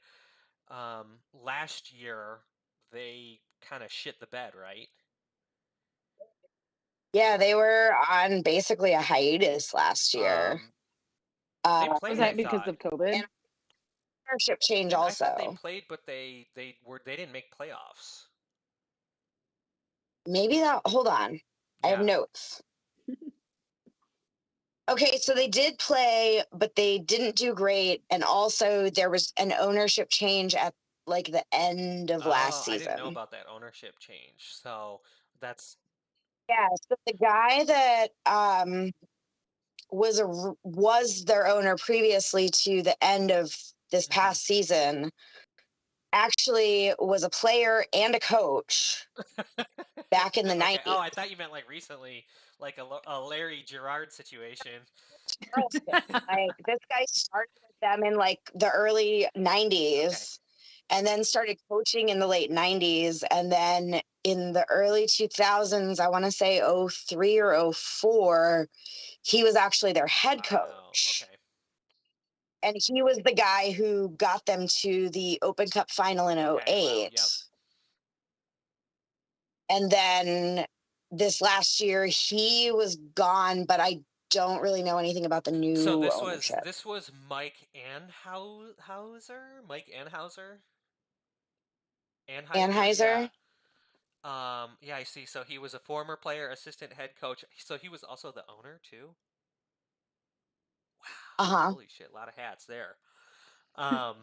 last year they kind of shit the bed, right? Yeah, they were on basically a hiatus last year. They Was played, I that because thought. of COVID? And ownership change I thought they also. played, but they didn't make playoffs. Maybe that, hold on. I have Yeah. notes. Okay, so they did play, but they didn't do great. And also, there was an ownership change at like the end of last Oh, I didn't know season. about that ownership change. So that's Yeah, so the guy that was their owner previously to the end of this mhm. past season actually was a player and a coach back in the Okay. Oh, 90s. I thought you meant like recently, like a Larry Gerard situation. Charleston. Like this guy started with them in like the early Okay. 90s and then started coaching in the late 90s, and then in the early 2000s, I want to say 03 or 04, he was actually their head Wow. coach. Okay. And he was the guy who got them to the Open Cup final in Okay. Wow. 08. Yep. And then this last year, he was gone, but I don't really know anything about the So new this ownership. was Mike Anhauser. Mike Anhauser. Anheuser. Yeah. Anheuser? Yeah, I see. So he was a former player, assistant head coach. So he was also the owner too. Wow. Uh-huh. Holy shit, a lot of hats there. Um,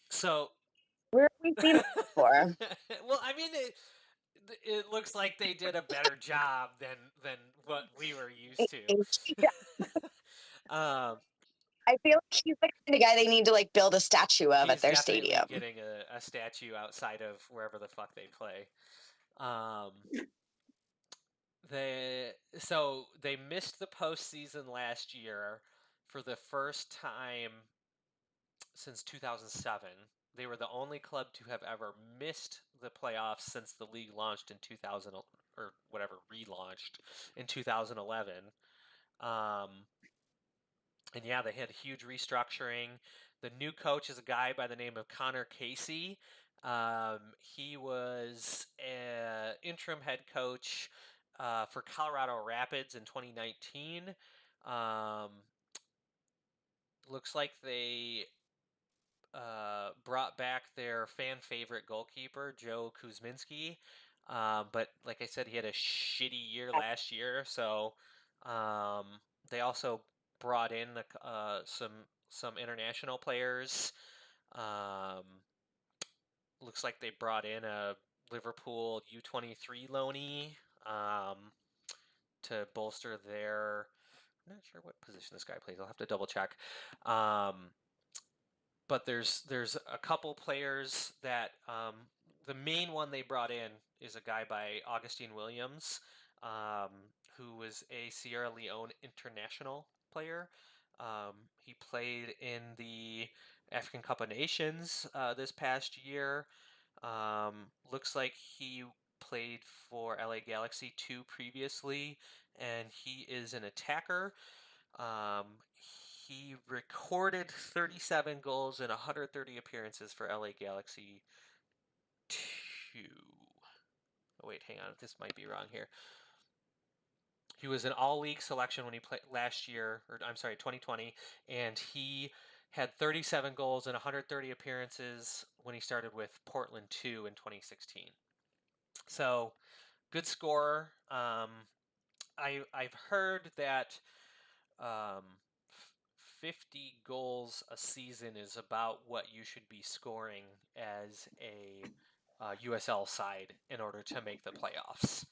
so Where have we seen him before? well, I mean, it looks like they did a better job than what we were used to. um, I feel like he's the kind of guy they need to like build a statue of at he's their definitely stadium. getting a statue outside of wherever the fuck they play. Um, they missed the postseason last year for the first time since 2007. They were the only club to have ever missed the playoffs since the league launched in 2000 or whatever relaunched in 2011. Um, and yeah, they had a huge restructuring. The new coach is a guy by the name of Connor Casey. He was an interim head coach for Colorado Rapids in 2019. Um, looks like they brought back their fan favorite goalkeeper, Joe Kuzminski. But like I said, he had a shitty year last year. So they also brought in some international players. Um, looks like they brought in a Liverpool U23 loanee to bolster their. I'm not sure what position this guy plays. I'll have to double check. But there's a couple players that the main one they brought in is a guy by Augustine Williams, who was a Sierra Leone international player. He played in the African Cup of Nations this past year. Looks like he played for LA Galaxy 2 previously, and he is an attacker. Um, he recorded 37 goals in 130 appearances for LA Galaxy 2. Oh, wait, hang on. This might be wrong here. He was an all-league selection when he played last year, or I'm sorry, 2020, and he had 37 goals in 130 appearances when he started with Portland 2 in 2016. So, good scorer. I've heard that um, 50 goals a season is about what you should be scoring as a USL side in order to make the playoffs.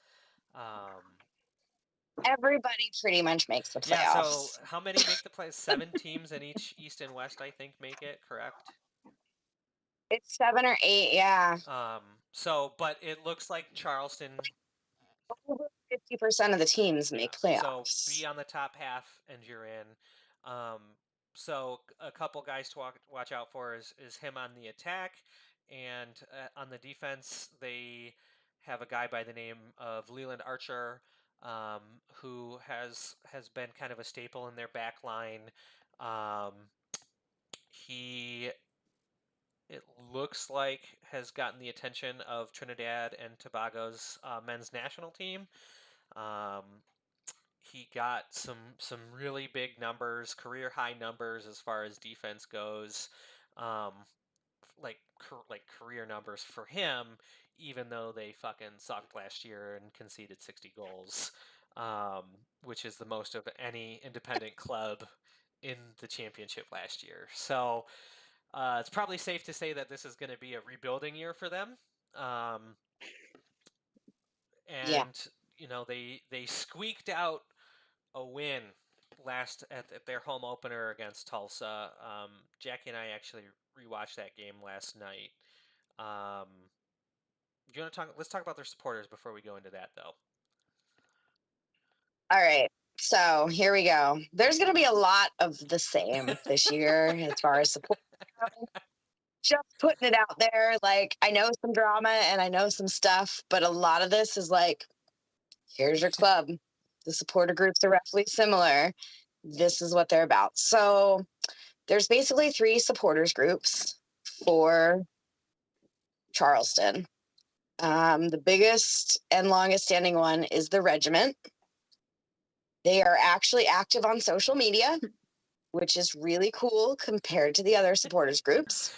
Everybody pretty much makes the Yeah, so playoffs. how many make the playoffs? 7 teams in each East and West, I think, make it, correct? It's 7 or 8, yeah. But it looks like Charleston. Over 50% of the teams make So playoffs. be on the top half and you're in. So a couple guys to watch out for is him on the attack, and on the defense they have a guy by the name of Leland Archer, who has been kind of a staple in their back line. He, it looks like, has gotten the attention of Trinidad and Tobago's men's national team. He got some really big numbers, career high numbers as far as defense goes, um, like career numbers for him, even though they fucking sucked last year and conceded 60 goals, which is the most of any independent club in the championship last year. So it's probably safe to say that this is going to be a rebuilding year for them. Yeah. And they squeaked out a win at their home opener against Tulsa. Jackie and I actually rewatched that game last night. You want to talk? Let's talk about their supporters before we go into that, though. All right. So here we go. There's going to be a lot of the same this year as far as support. Just putting it out there. Like, I know some drama and I know some stuff, but a lot of this is like, here's your club. The supporter groups are roughly similar. This is what they're about. So there's basically 3 supporters groups for Charleston. The biggest and longest standing one is the Regiment. They are actually active on social media, which is really cool compared to the other supporters groups.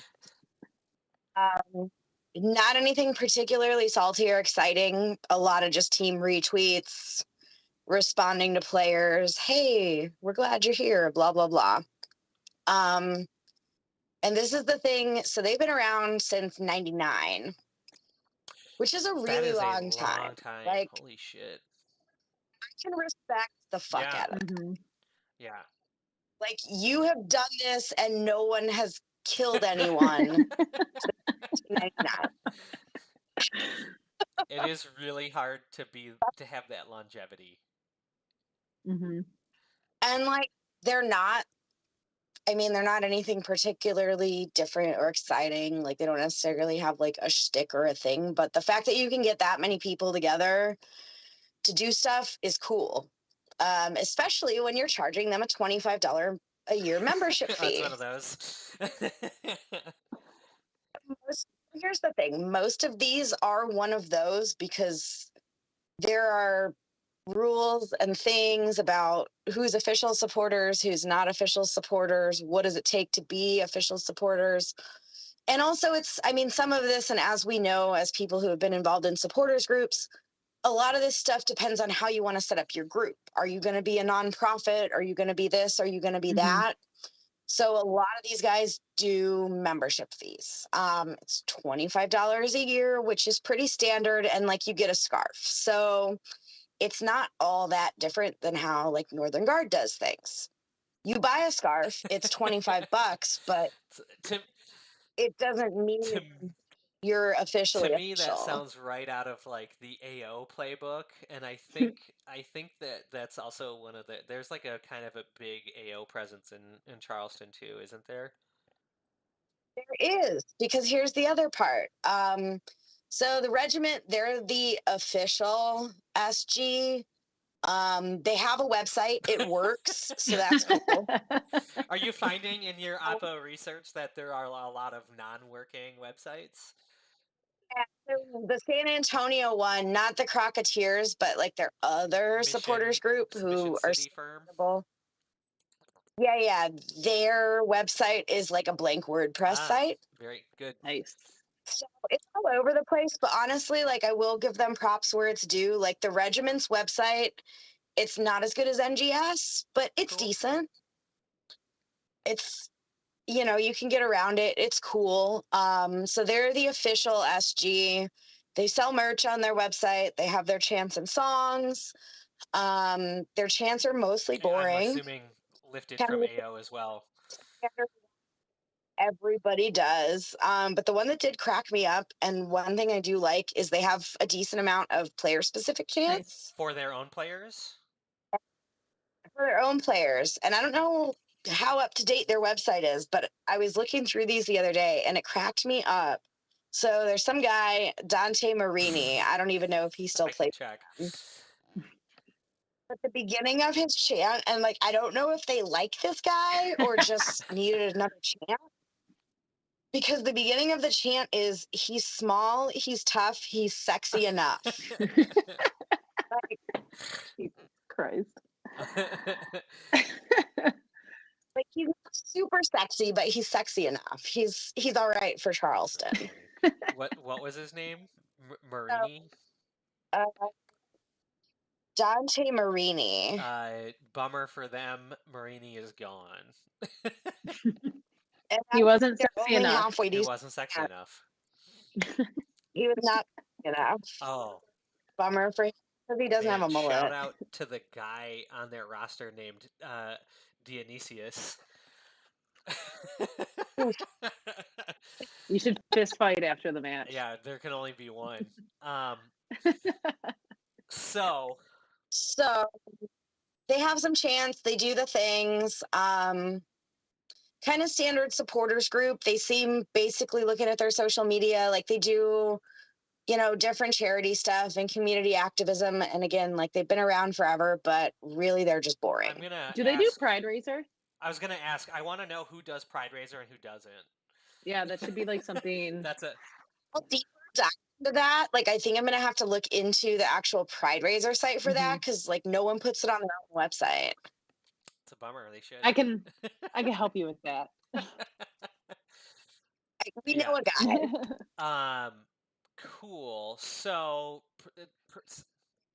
Not anything particularly salty or exciting. A lot of just team retweets, responding to players. Hey, we're glad you're here, blah, blah, blah. And this is the thing. So they've been around since 99, which is a really long time. Like, Holy shit. I can respect the fuck out of it. Mm-hmm. Yeah. Like, you have done this and no one has killed anyone. It is really hard to have that longevity. Mm-hmm. And like, they're not anything particularly different or exciting. Like, they don't necessarily have like a shtick or a thing, but the fact that you can get that many people together to do stuff is cool. Especially when you're charging them a $25 a year membership fee. That's one of those. Here's the thing. Most of these are one of those because there are rules and things about who's official supporters, who's not official supporters, what does it take to be official supporters. And also some of this, and as we know, as people who have been involved in supporters groups, a lot of this stuff depends on how you want to set up your group. Are you going to be a nonprofit? Are you going to be this? Are you going to be that? So a lot of these guys do membership fees. It's $25 a year, which is pretty standard. And like, you get a scarf. So it's not all that different than how like Northern Guard does things. You buy a scarf, it's $25, but it doesn't mean you're officially to me official. That sounds right out of like the AO playbook, and I think that's also one of there's like a kind of a big AO presence in Charleston too, isn't there? There is, because here's the other part. So the Regiment, they're the official SG. They have a website. It works, so that's cool. Are you finding in your Oppo research that there are a lot of non-working websites? Yeah, so the San Antonio one, not the Crocketeers, but like their other supporters group who are City firm. Yeah. Their website is like a blank WordPress site. Very good. Nice. So it's all over the place, but honestly, like, I will give them props where it's due. Like the Regiment's website, it's not as good as NGS, but it's decent. it's, you can get around it. It's cool. So they're the official SG. They sell merch on their website. They have their chants and songs. Their chants are mostly I'm boring. assuming lifted Kind from of AO as well. everybody does. But the one that did crack me up, and one thing I do like, is they have a decent amount of player-specific chants. For their own players? For their own players. And I don't know how up to date their website is, but I was looking through these the other day and it cracked me up. So there's some guy, Dante Marini. I don't even know if he still I can plays. check. At the beginning of his chant, and like, I don't know if they like this guy or just needed another chant. Because the beginning of the chant is, he's small, he's tough, he's sexy enough. Like, Jesus Christ. like, he's not super sexy, but he's sexy enough. He's all right for Charleston. What was his name? Marini? Uh, Dante Marini. Bummer for them. Marini is gone. And He wasn't they're sexy only enough. halfway He decent. wasn't sexy enough. He was not enough. Oh, Bummer for him because he doesn't have a mullet. shout out to the guy on their roster named Dionysius. You should fist fight after the match. Yeah, there can only be one. So they have some chants. They do the things. Kind of standard supporters group. They seem, basically looking at their social media, like they do, different charity stuff and community activism. And again, like, they've been around forever, but really they're just boring. I'm gonna Do they do Pride Raiser? I was gonna ask. I want to know who does Pride Raiser and who doesn't. Yeah, that should be like something. That's a. Well, deeper dive into that, like, I think I'm gonna have to look into the actual Pride Raiser site for that, because like, no one puts it on their own website. It's a bummer. They should. I can help you with that. We know a guy. Cool. So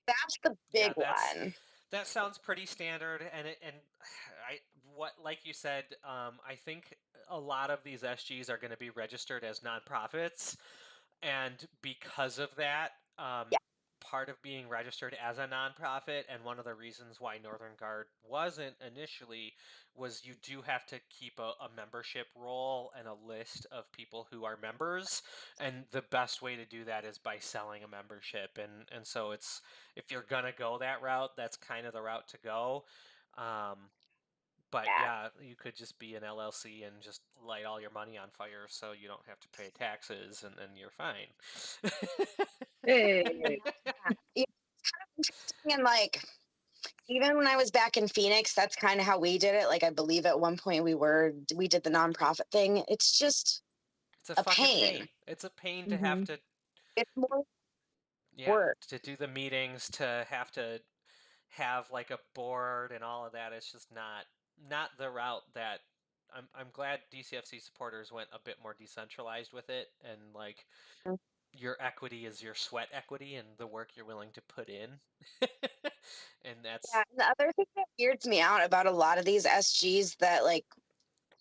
That's the big one. That sounds pretty standard, and like you said, I think a lot of these SGs are going to be registered as nonprofits, and because of that, part of being registered as a nonprofit, and one of the reasons why Northern Guard wasn't initially, was you do have to keep a membership roll and a list of people who are members, and the best way to do that is by selling a membership, and so it's, if you're gonna go that route, that's kind of the route to go. But yeah, you could just be an LLC and just light all your money on fire so you don't have to pay taxes, and then you're fine. Hey. It's kind of interesting, and like, even when I was back in Phoenix, that's kind of how we did it. Like, I believe at one point we did the nonprofit thing. It's just it's a fucking pain. It's a pain to have to. It's more work to do the meetings, to have like a board and all of that. It's just not the route that I'm glad DCFC supporters went a bit more decentralized with it, and like, your equity is your sweat equity and the work you're willing to put in. And that's the other thing that weirds me out about a lot of these SGs that like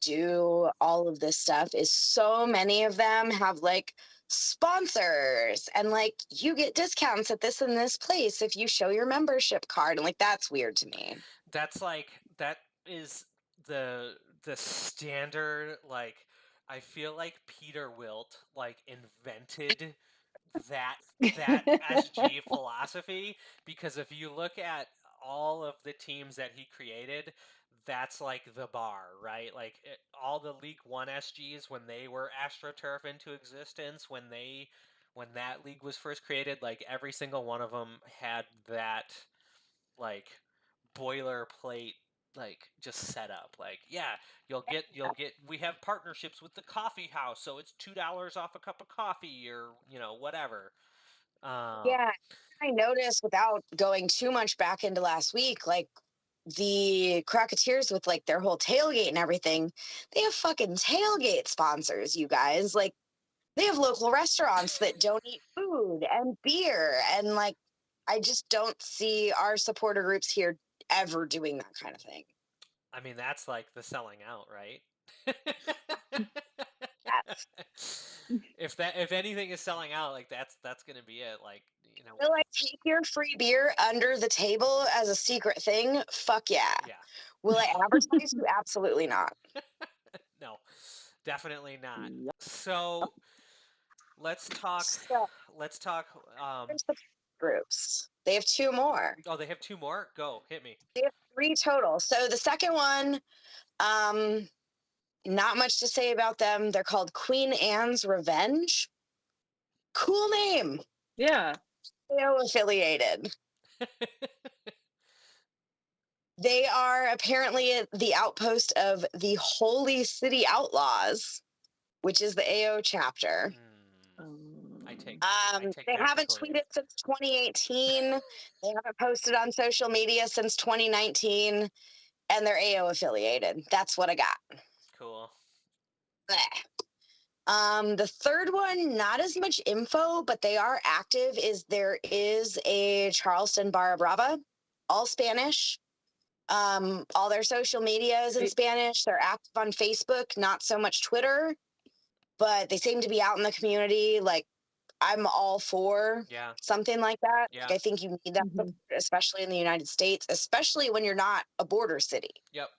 do all of this stuff is so many of them have like sponsors, and like, you get discounts at this and this place if you show your membership card, and like, that's weird to me. That's like, that is the standard, like, I feel like Peter Wilt like invented that SG philosophy, because if you look at all of the teams that he created, that's like the bar, right? Like, all the League One SGs, when they were AstroTurf into existence, when that league was first created, like, every single one of them had that like boilerplate, like, just set up, like, yeah, you'll get we have partnerships with the coffee house, so it's $2 off a cup of coffee, or whatever. Yeah, I noticed, without going too much back into last week, like, the Crocketeers with like their whole tailgate and everything, they have fucking tailgate sponsors, you guys. Like, they have local restaurants that donate food and beer, and like, I just don't see our supporter groups here ever doing that kind of thing. I mean, that's like the selling out, right? Yes. If anything is selling out, like that's gonna be it. Like, Will I take your free beer under the table as a secret thing? Fuck yeah. yeah. Will I advertise you? Absolutely not. No, definitely not. Yep. So let's talk. So Let's talk. there's the groups. They have 2 more. Oh, they have 2 more. Go hit me. They have 3 total. So the second one, not much to say about them. They're called Queen Anne's Revenge. Cool name. Yeah. AO affiliated. They are apparently the outpost of the Holy City Outlaws, which is the AO chapter. I take They that haven't completely. tweeted since 2018. They haven't posted on social media since 2019, and they're AO affiliated. That's what I got. Cool. Blech. The third one, not as much info, but they are active. There is a Charleston Barra Brava, all Spanish. All their social media is in Spanish. They're active on Facebook, not so much Twitter, but they seem to be out in the community. Like, I'm all for something like that. Yeah. Like, I think you need that, especially in the United States, especially when you're not a border city. Yep.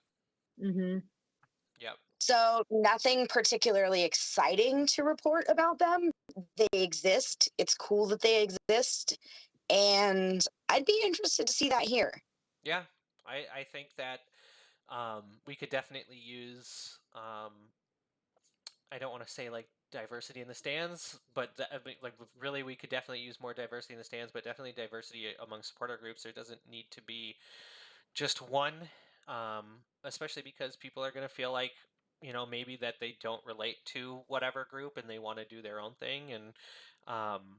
Yep. So nothing particularly exciting to report about them. They exist. It's cool that they exist. And I'd be interested to see that here. Yeah. I think that we could definitely use I don't want to say like diversity in the stands, but like really we could definitely use more diversity in the stands, but definitely diversity among supporter groups. There doesn't need to be just one, especially because people are going to feel like, maybe that they don't relate to whatever group and they want to do their own thing. And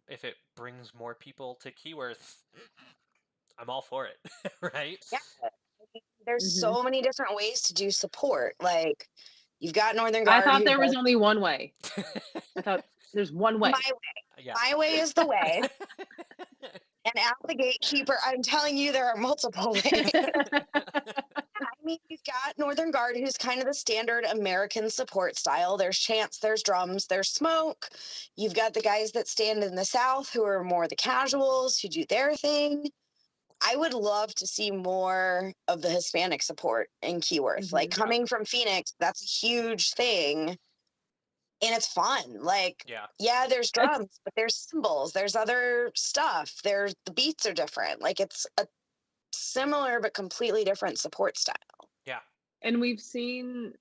if it brings more people to Keyworth, I'm all for it, right? Yeah. There's so many different ways to do support. Like, you've got Northern Guard. I thought there was only one way. I thought there's one way. My way. Yeah. My way is the way. And as the gatekeeper, I'm telling you, there are multiple ways. I mean, you've got Northern Guard, who's kind of the standard American support style. There's chants, there's drums, there's smoke. You've got the guys that stand in the South, who are more the casuals, who do their thing. I would love to see more of the Hispanic support in Keyworth. Like, coming from Phoenix, that's a huge thing. And it's fun. Like, yeah, there's drums, but there's cymbals, there's other stuff. The beats are different. Like, it's a similar but completely different support style. Yeah. And we've seen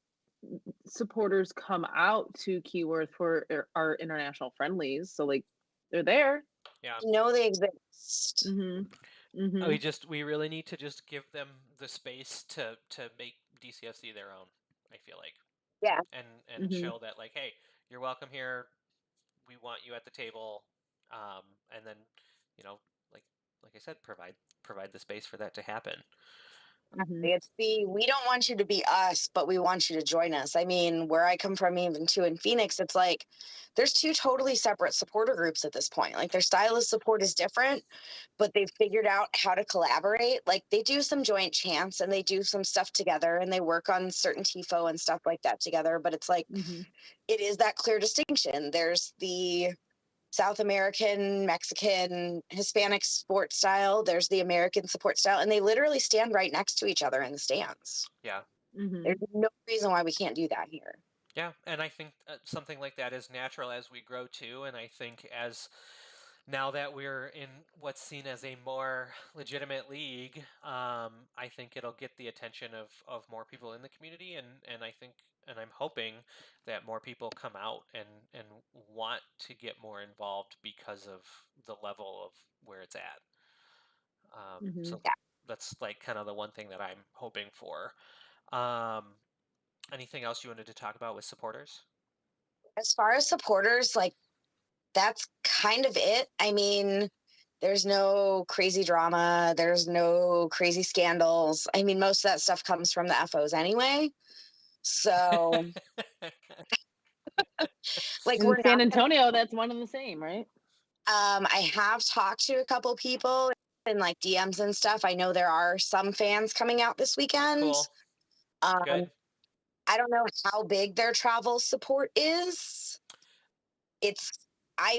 supporters come out to Keyworth for our international friendlies. So, like, they're there. Yeah. You know they exist. We really need to just give them the space to make DCFC their own, I feel like. Yeah. And show that, like, hey, you're welcome here. We want you at the table. And then, like I said, provide the space for that to happen. It's we don't want you to be us, but we want you to join us. I mean, where I come from, even too, in Phoenix, it's like there's 2 totally separate supporter groups at this point. Like, their style of support is different, but they've figured out how to collaborate. Like, they do some joint chants and they do some stuff together and they work on certain TIFO and stuff like that together. But it's like, it is that clear distinction. There's the South American, Mexican, Hispanic support style. There's the American support style, and they literally stand right next to each other in the stands. Yeah. There's no reason why we can't do that here. Yeah, and I think something like that is natural as we grow too, and I think now that we're in what's seen as a more legitimate league, I think it'll get the attention of more people in the community, and I think, and I'm hoping that more people come out and want to get more involved because of the level of where it's at. So that's like kind of the one thing that I'm hoping for. Anything else you wanted to talk about with supporters? As far as supporters, like, that's kind of it. I mean, there's no crazy drama. There's no crazy scandals. I mean, most of that stuff comes from the FOs anyway. So, like, in San Antonio, that's one and the same, right? I have talked to a couple people in like DMs and stuff. I know there are some fans coming out this weekend. Cool. Um, Good. I don't know how big their travel support is.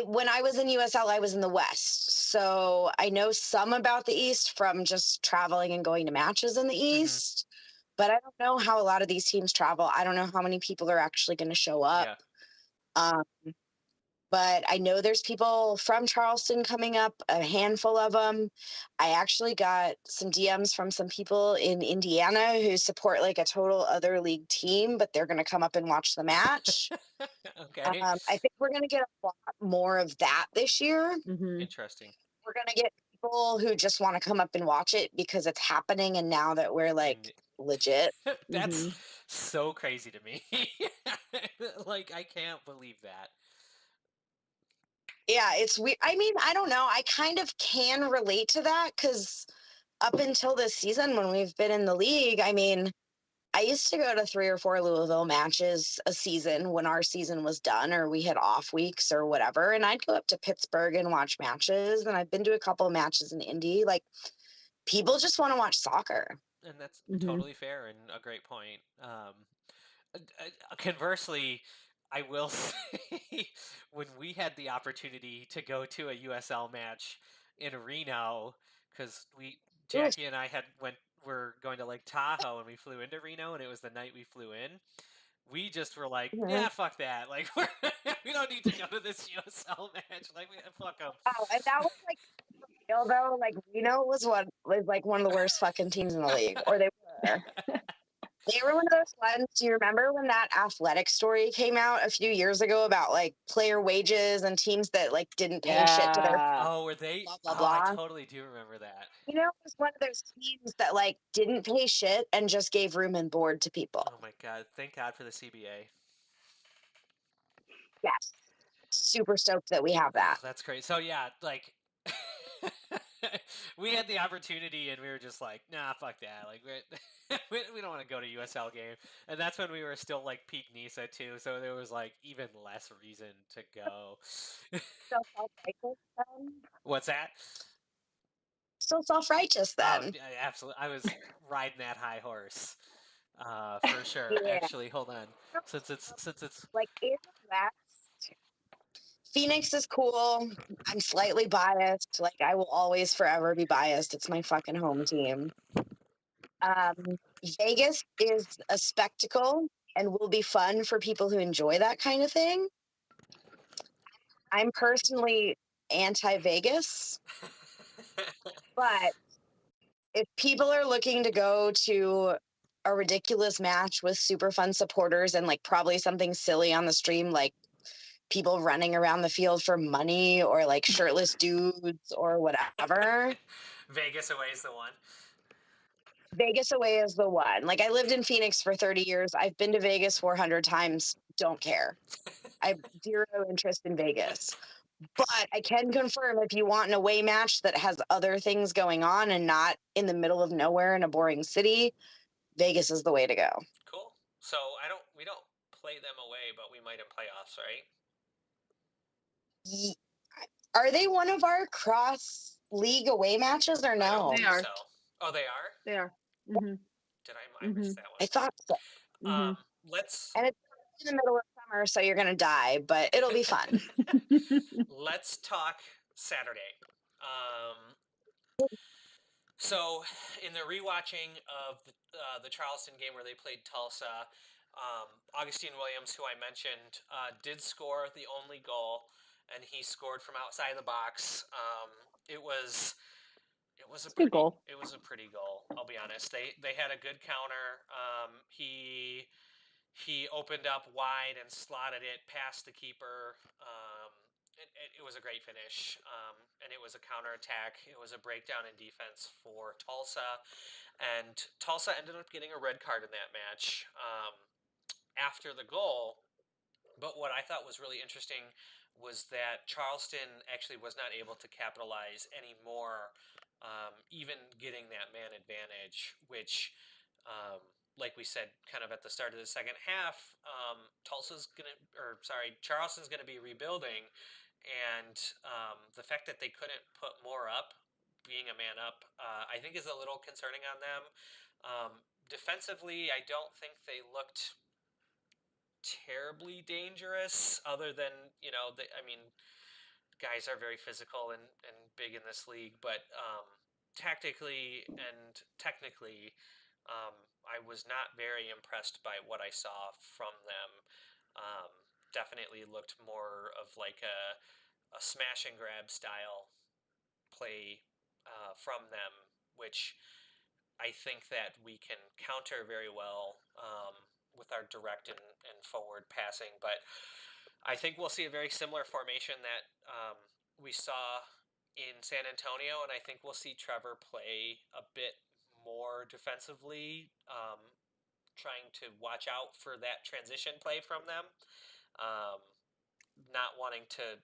When I was in USL, I was in the West. So I know some about the East from just traveling and going to matches in the East. But I don't know how a lot of these teams travel. I don't know how many people are actually going to show up. Yeah. Um, but I know there's people from Charleston coming up, a handful of them. I actually got some DMs from some people in Indiana who support like a total other league team, but they're going to come up and watch the match. Okay. I think we're going to get a lot more of that this year. Mhm. Interesting. We're going to get people who just want to come up and watch it because it's happening. And now that we're like And legit, that's Mhm. so crazy to me. Like, I can't believe that. yeah, it's weird. I mean, I don't know. I kind of can relate to that because up until this season, when we've been in the league, I mean, I used to go to 3 or 4 Louisville matches a season when our season was done or we had off weeks or whatever. And I'd go up to Pittsburgh and watch matches. And I've been to a couple of matches in Indy. Like, people just want to watch soccer. And that's Mhm. totally fair and a great point. Conversely, I will say when we had the opportunity to go to a USL match in Reno, because Oof. Jackie and I were going to Lake Tahoe and we flew into Reno, and it was the night we flew in. We just were like, Mhm. yeah, fuck that. Like, we don't need to go to this USL match. Like, fuck them. Oh, and that was like, though, like Reno was like one of the worst fucking teams in the league, or they were. They were one of those ones. Do you remember when that athletic story came out a few years ago about like player wages and teams that like didn't pay shit to their Yeah. Oh, were they? blah blah Oh, I blah? totally do remember that. You know, it was one of those teams that like didn't pay shit and just gave room and board to people. Oh my God. Thank God for the CBA. Yes, super stoked that we have Oh, that. that's great. So yeah, like we had the opportunity and we were just like, nah, fuck that. Like we don't want to go to USL game. And that's when we were still like peak NISA too. So there was like even less reason to go. So self-righteous then. What's that? So self-righteous Oh, then. yeah, absolutely. I was riding that high horse. For sure. Yeah. Actually, hold on. Since it's Like in the West, Phoenix is cool. I'm slightly biased. Like I will always forever be biased. It's my fucking home team. Vegas is a spectacle and will be fun for people who enjoy that kind of thing. I'm personally anti-Vegas, but if people are looking to go to a ridiculous match with super fun supporters and like probably something silly on the stream, like people running around the field for money or like shirtless dudes or whatever, Vegas away is the one. Vegas away is the one. Like I lived in Phoenix for 30 years. I've been to Vegas 400 times. Don't care. I have zero interest in Vegas. But I can confirm if you want an away match that has other things going on and not in the middle of nowhere in a boring city, Vegas is the way to go. Cool. So we don't play them away, but we might in playoffs, right? Are they one of our cross league away matches or I don't no? They think are. so. Oh, they are? They are. Mhm. Did I miss Mhm. that I one? thought so. Um, Mhm. let's And it's in the middle of summer, so you're going to die, but it'll be fun. let's talk Saturday. Um, so in the rewatching of the Charleston game where they played Tulsa, Augustine Williams, who I mentioned, did score the only goal, and he scored from outside the box. It's a good goal. It was a pretty goal. I'll be honest. They had a good counter. He opened up wide and slotted it past the keeper. It was a great finish, and it was a counterattack. It was a breakdown in defense for Tulsa, and Tulsa ended up getting a red card in that match after the goal. But what I thought was really interesting was that Charleston actually was not able to capitalize anymore, even getting that man advantage, which, like we said, kind of at the start of the second half, Charleston's gonna be rebuilding, and the fact that they couldn't put more up, being a man up, I think is a little concerning on them. Defensively, I don't think they looked terribly dangerous, other than, I mean, guys are very physical and big in this league, but tactically and technically, I was not very impressed by what I saw from them. Definitely looked more of like a smash and grab style play from them, which I think that we can counter very well with our direct and forward passing. But I think we'll see a very similar formation that we saw in San Antonio, and I think we'll see Trevor play a bit more defensively, trying to watch out for that transition play from them, not wanting to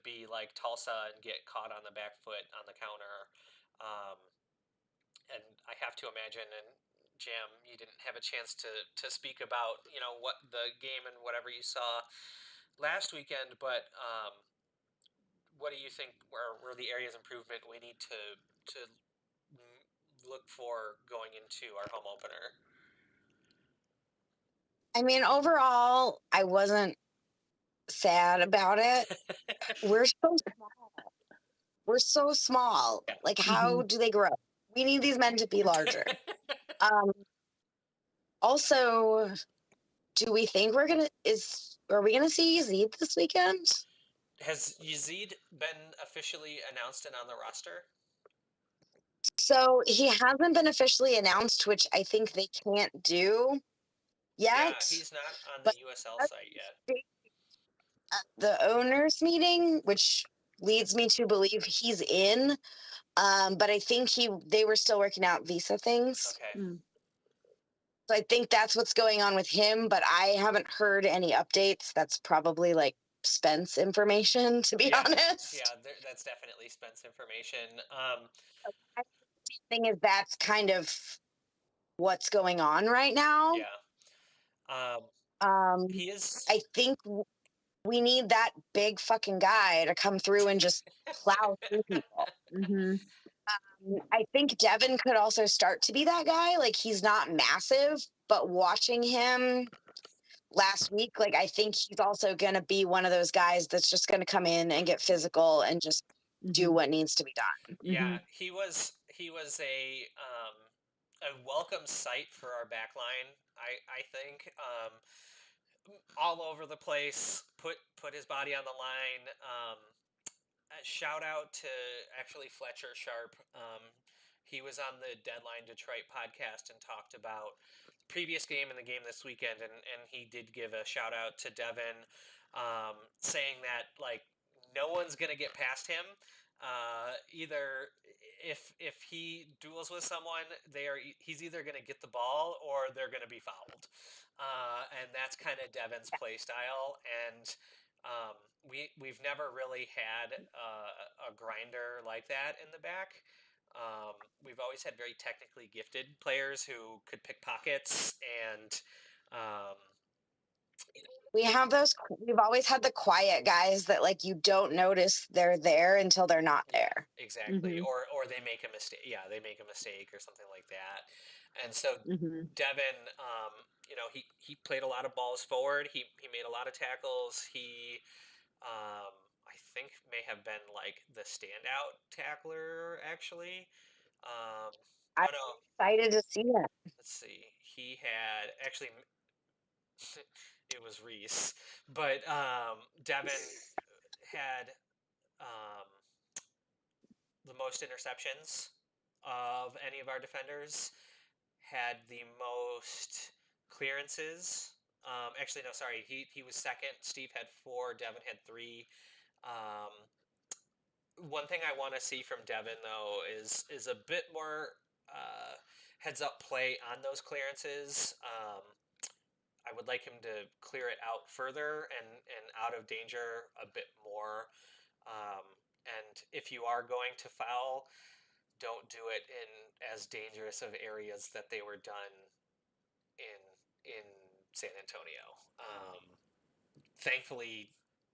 be like Tulsa and get caught on the back foot on the counter. And I have to imagine, and Jam, you didn't have a chance to speak about what the game and whatever you saw last weekend, but what do you think were the areas of improvement we need to look for going into our home opener? I mean, overall, I wasn't sad about it. We're so small. We're so small. Yeah. Like, how do they grow? We need these men to be larger. Also, do we think are we gonna see Yazid this weekend? Has Yazid been officially announced and on the roster? So he hasn't been officially announced, which I think they can't do yet. Yeah, he's not on the USL site yet. At the owners meeting, which leads me to believe he's in. But I think they were still working out visa things. Okay. So I think that's what's going on with him, but I haven't heard any updates. That's probably like Spence information, to be honest. Yeah, that's definitely Spence information. I think is that's kind of what's going on right now. Yeah. He is. I think we need that big fucking guy to come through and just plow through people. I think Devin could also start to be that guy. Like, he's not massive, but watching him last week, like, I think he's also going to be one of those guys that's just going to come in and get physical and just do what needs to be done. Yeah, he was a welcome sight for our back line, I think. All over the place, put his body on the line. Shout out to actually Fletcher Sharp. He was on the Deadline Detroit podcast and talked about the previous game and the game this weekend, and he did give a shout out to Devin, saying that like no one's gonna get past him. Either if he duels with someone, he's either gonna get the ball or they're gonna be fouled, and that's kind of Devin's play style. And we've never really had a grinder like that in the back. We've always had very technically gifted players who could pick pockets, and we've always had the quiet guys that like you don't notice they're there until they're not there. Exactly. Or they make a mistake. Yeah, they make a mistake or something like that. And so Devin, he played a lot of balls forward. He made a lot of tackles. He I think may have been like the standout tackler, actually. I'm excited to see it. Let's see. He had actually it was Reese, but Devin had the most interceptions of any of our defenders, had the most clearances. Actually, no, sorry. He was second. Steve had 4. Devin had 3. One thing I want to see from Devin, though, is a bit more heads-up play on those clearances. I would like him to clear it out further and out of danger a bit more. And if you are going to foul, don't do it in as dangerous of areas that they were done in San Antonio. Thankfully,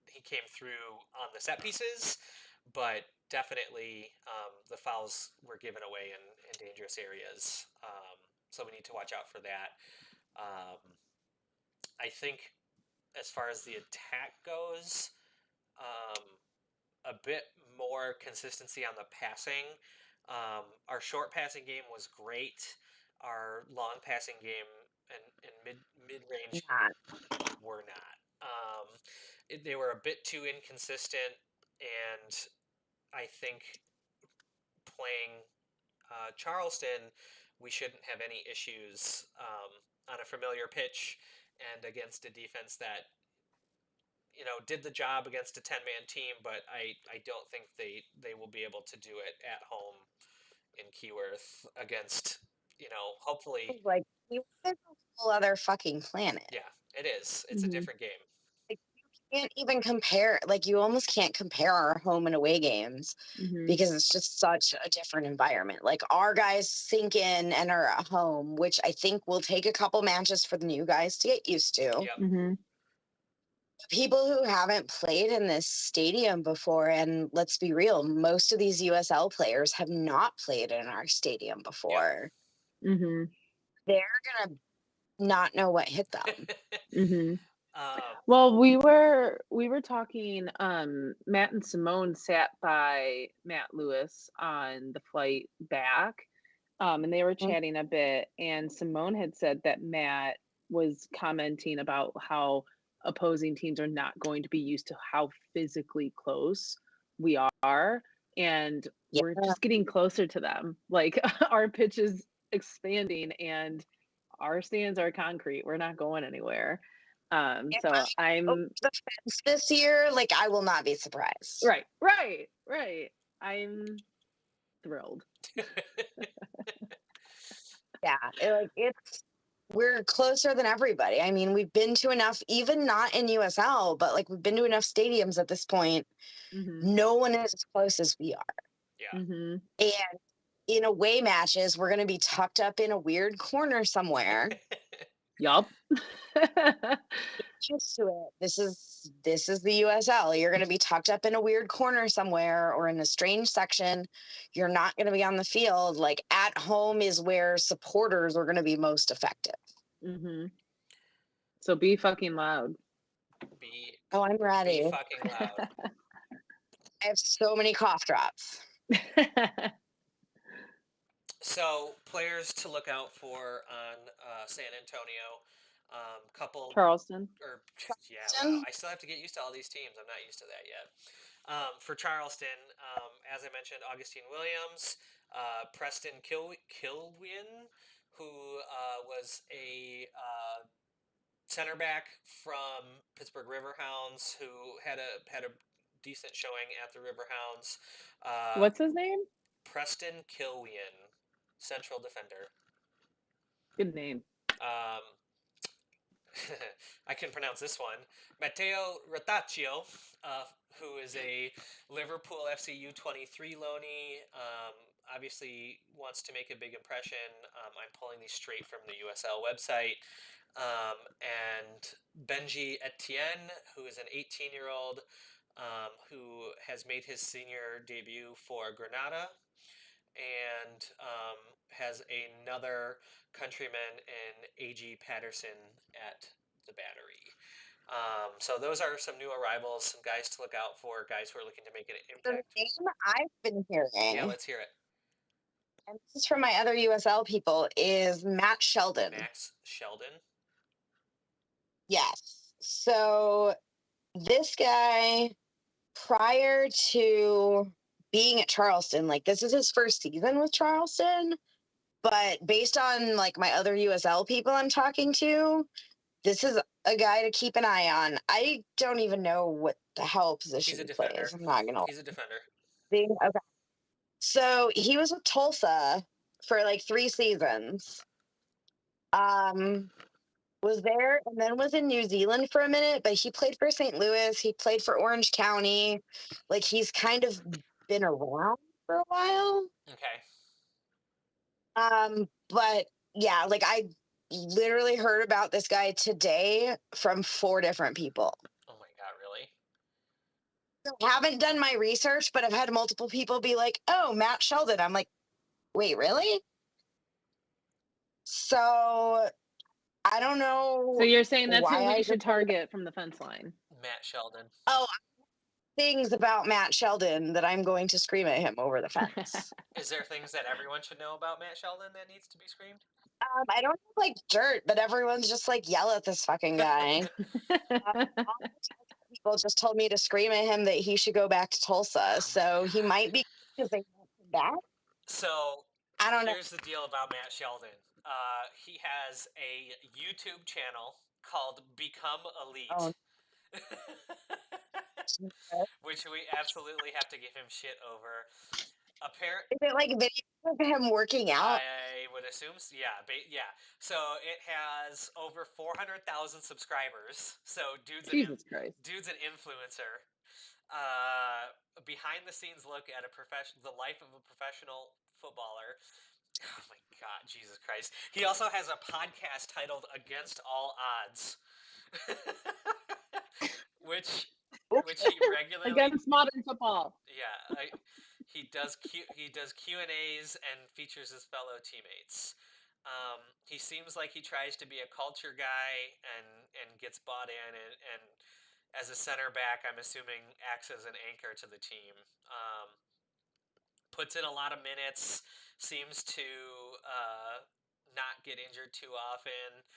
he came through on the set pieces, but definitely the fouls were given away in dangerous areas. so we need to watch out for that. I think as far as the attack goes, a bit more consistency on the passing. Our short passing game was great. Our long passing game and mid range were not. They were a bit too inconsistent, and I think playing Charleston, we shouldn't have any issues on a familiar pitch and against a defense that did the job against a 10-man team, but I don't think they will be able to do it at home in Keyworth against, hopefully. Like, you is a whole other fucking planet. Yeah, it is. It's a different game. Like, you can't even compare. Like, you almost can't compare our home and away games because it's just such a different environment. Like, our guys sink in and are at home, which I think will take a couple matches for the new guys to get used to. Yep. People who haven't played in this stadium before, and let's be real, most of these USL players have not played in our stadium before. Yep. They're gonna not know what hit them. Well, we were talking. Matt and Simone sat by Matt Lewis on the flight back, and they were chatting a bit. And Simone had said that Matt was commenting about how opposing teams are not going to be used to how physically close we are, and we're just getting closer to them. Like, our pitch is expanding, and our stands are concrete. We're not going anywhere. So I'm the fence this year, like, I will not be surprised. Right. I'm thrilled. Yeah, we're closer than everybody. I mean, we've been to enough, even not in USL, but like, we've been to enough stadiums at this point. No one is as close as we are. Yeah. And in away matches, we're going to be tucked up in a weird corner somewhere. Yup. Used to it. This is the USL. You're going to be tucked up in a weird corner somewhere or in a strange section. You're not going to be on the field. Like, at home is where supporters are going to be most effective. So be fucking loud. I'm ready. Be fucking loud. I have so many cough drops. So, players to look out for on San Antonio. Charleston. Wow. I still have to get used to all these teams. I'm not used to that yet. For Charleston, as I mentioned, Augustine Williams, Preston Kilwin, who was a center back from Pittsburgh Riverhounds, who had a decent showing at the Riverhounds. What's his name? Preston Kilwin, central defender. Good name. I can pronounce this one. Matteo Rotaccio, who is a Liverpool FC U23 loanee, obviously wants to make a big impression. I'm pulling these straight from the USL website. And Benji Etienne, who is an 18-year-old who has made his senior debut for Granada, and has another countryman in A.G. Patterson at the Battery. So those are some new arrivals, some guys to look out for, guys who are looking to make an impact. The name I've been hearing. Yeah, let's hear it. And this is from my other USL people, is Matt Sheldon. Max Sheldon? Yes. So this guy, prior to being at Charleston, like, this is his first season with Charleston, but based on like my other USL people I'm talking to, this is a guy to keep an eye on. I don't even know what the hell position he plays. I'm not gonna lie. He's a defender. Okay. So he was with Tulsa for like 3 seasons. Was there and then was in New Zealand for a minute, but he played for St. Louis. He played for Orange County. Like, he's kind of been around for a while. Okay. But yeah, like, I literally heard about this guy today from 4 different people. Oh my God, really? I haven't done my research, but I've had multiple people be like, "Oh, Matt Sheldon." I'm like, "Wait, really?" So I don't know. So you're saying that's who why we I should did that. target from the fence line? Matt Sheldon. Oh, things about Matt Sheldon that I'm going to scream at him over the fence. Is there things that everyone should know about Matt Sheldon that needs to be screamed? I don't like dirt, but everyone's just like yell at this fucking guy. People just told me to scream at him that he should go back to Tulsa. So he might be because they want him back. So I don't know. here's the deal about Matt Sheldon. He has a YouTube channel called Become Elite. Oh, Which we absolutely have to give him shit over. Is it like videos of him working out? I would assume, yeah, yeah. So it has over 400,000 subscribers. So Jesus Christ. dude's an influencer. Behind the scenes look at the life of a professional footballer. Oh my God, Jesus Christ! He also has a podcast titled "Against All Odds," which he regularly Against modern football. Yeah, he does Q&As and features his fellow teammates. He seems like he tries to be a culture guy and gets bought in, and as a center back, I'm assuming acts as an anchor to the team. Puts in a lot of minutes, seems to not get injured too often.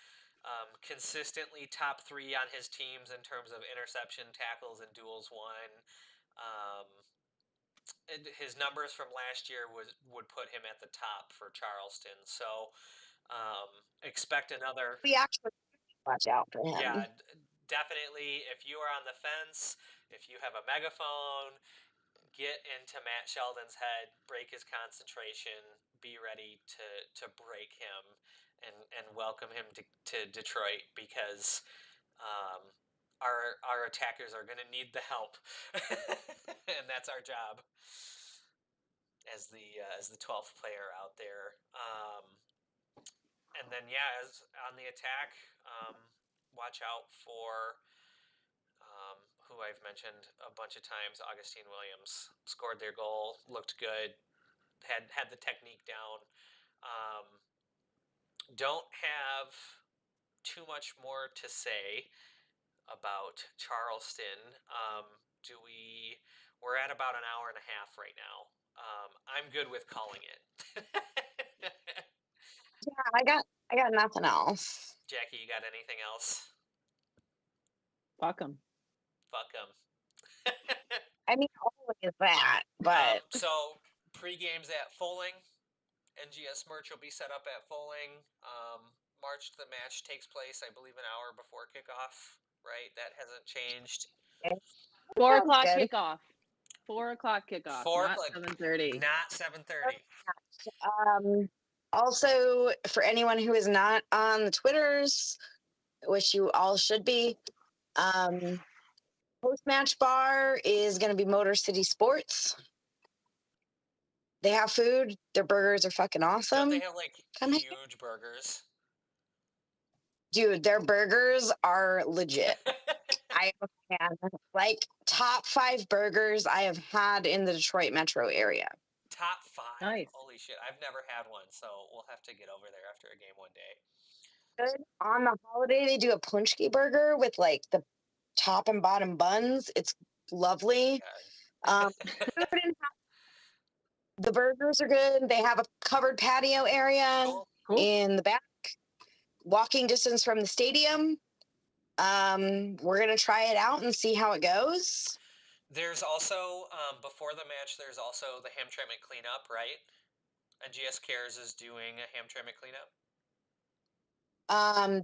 Consistently top 3 on his teams in terms of interception, tackles, and duels won. His numbers from last year would put him at the top for Charleston. So expect another. We actually watch out for him. Yeah, definitely. If you are on the fence, if you have a megaphone, get into Matt Sheldon's head, break his concentration, be ready to break him, and welcome him to Detroit, because our attackers are going to need the help, and that's our job as the 12th player out there. And then as on the attack, watch out for who I've mentioned a bunch of times. Augustine Williams scored their goal, looked good, had the technique down. Don't have too much more to say about Charleston. We're at about an hour and a half right now. I'm good with calling it. Yeah, I got nothing else. Jackie, you got anything else? Fuck him. Fuck them. I mean, always that, but So pre-games at Foaling. NGS merch will be set up at Foaling. March to the match takes place, I believe, an hour before kickoff. Right, that hasn't changed. 4 o'clock good. kickoff. 4 o'clock kickoff. 4 not o'clock. 7:30. Not 7:30. Also, for anyone who is not on the Twitters, which you all should be, post-match bar is going to be Motor City Sports. They have food. Their burgers are fucking awesome. Don't they have like huge burgers? Dude, their burgers are legit. I am a fan. Like top 5 burgers I have had in the Detroit metro area. Top 5. Nice. Holy shit! I've never had one, so we'll have to get over there after a game one day. Good. On the holiday, they do a punchki burger with like the top and bottom buns. It's lovely. The burgers are good. They have a covered patio area Cool. in the back, walking distance from the stadium. We're gonna try it out and see how it goes. There's also before the match, there's also the Hamtramck cleanup, right? NGS Cares is doing a Hamtramck cleanup.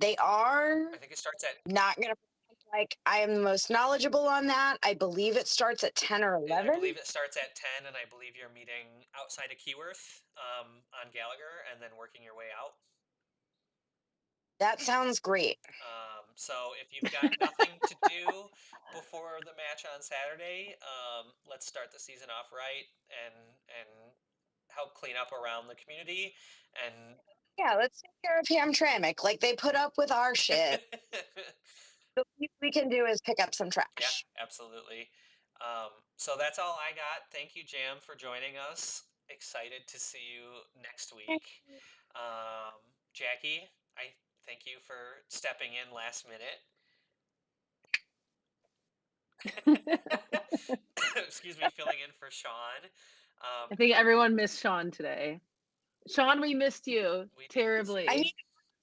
They are. I think it starts at. Not gonna. Like, I am the most knowledgeable on that. I believe it starts at 10 or 11. I believe it starts at 10, and I believe you're meeting outside of Keyworth on Gallagher and then working your way out. That sounds great. So if you've got nothing to do before the match on Saturday, let's start the season off right and help clean up around the community. And yeah, let's take care of Hamtramck. Like, they put up with our shit. The least we can do is pick up some trash. Yeah, absolutely. So that's all I got. Thank you, Jam, for joining us. Excited to see you next week. Jackie, I thank you for stepping in last minute. Excuse me, filling in for Sean. I think everyone missed Sean today. Sean, we missed you We did. terribly. I mean, it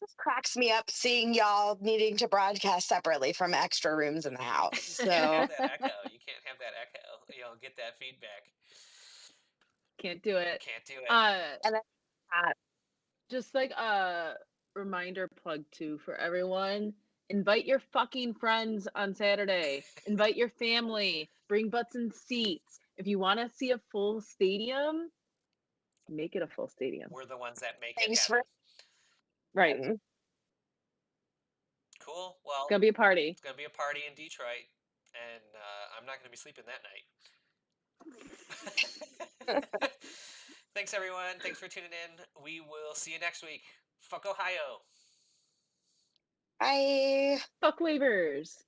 just cracks me up seeing y'all needing to broadcast separately from extra rooms in the house. You can't So have that echo. You can't have that echo. You'll get that feedback. Can't do it. Can't do it. and then Just like a reminder plug too for everyone. Invite your fucking friends on Saturday. Invite your family. Bring butts and seats. If you want to see a full stadium, make it a full stadium. We're the ones that make thanks it happen. Right. Cool. Well, It's gonna be a party. It's gonna be a party in Detroit, and I'm not gonna be sleeping that night. Thanks, everyone. Thanks for tuning in. We will see you next week. Fuck Ohio. Bye. Fuck waivers.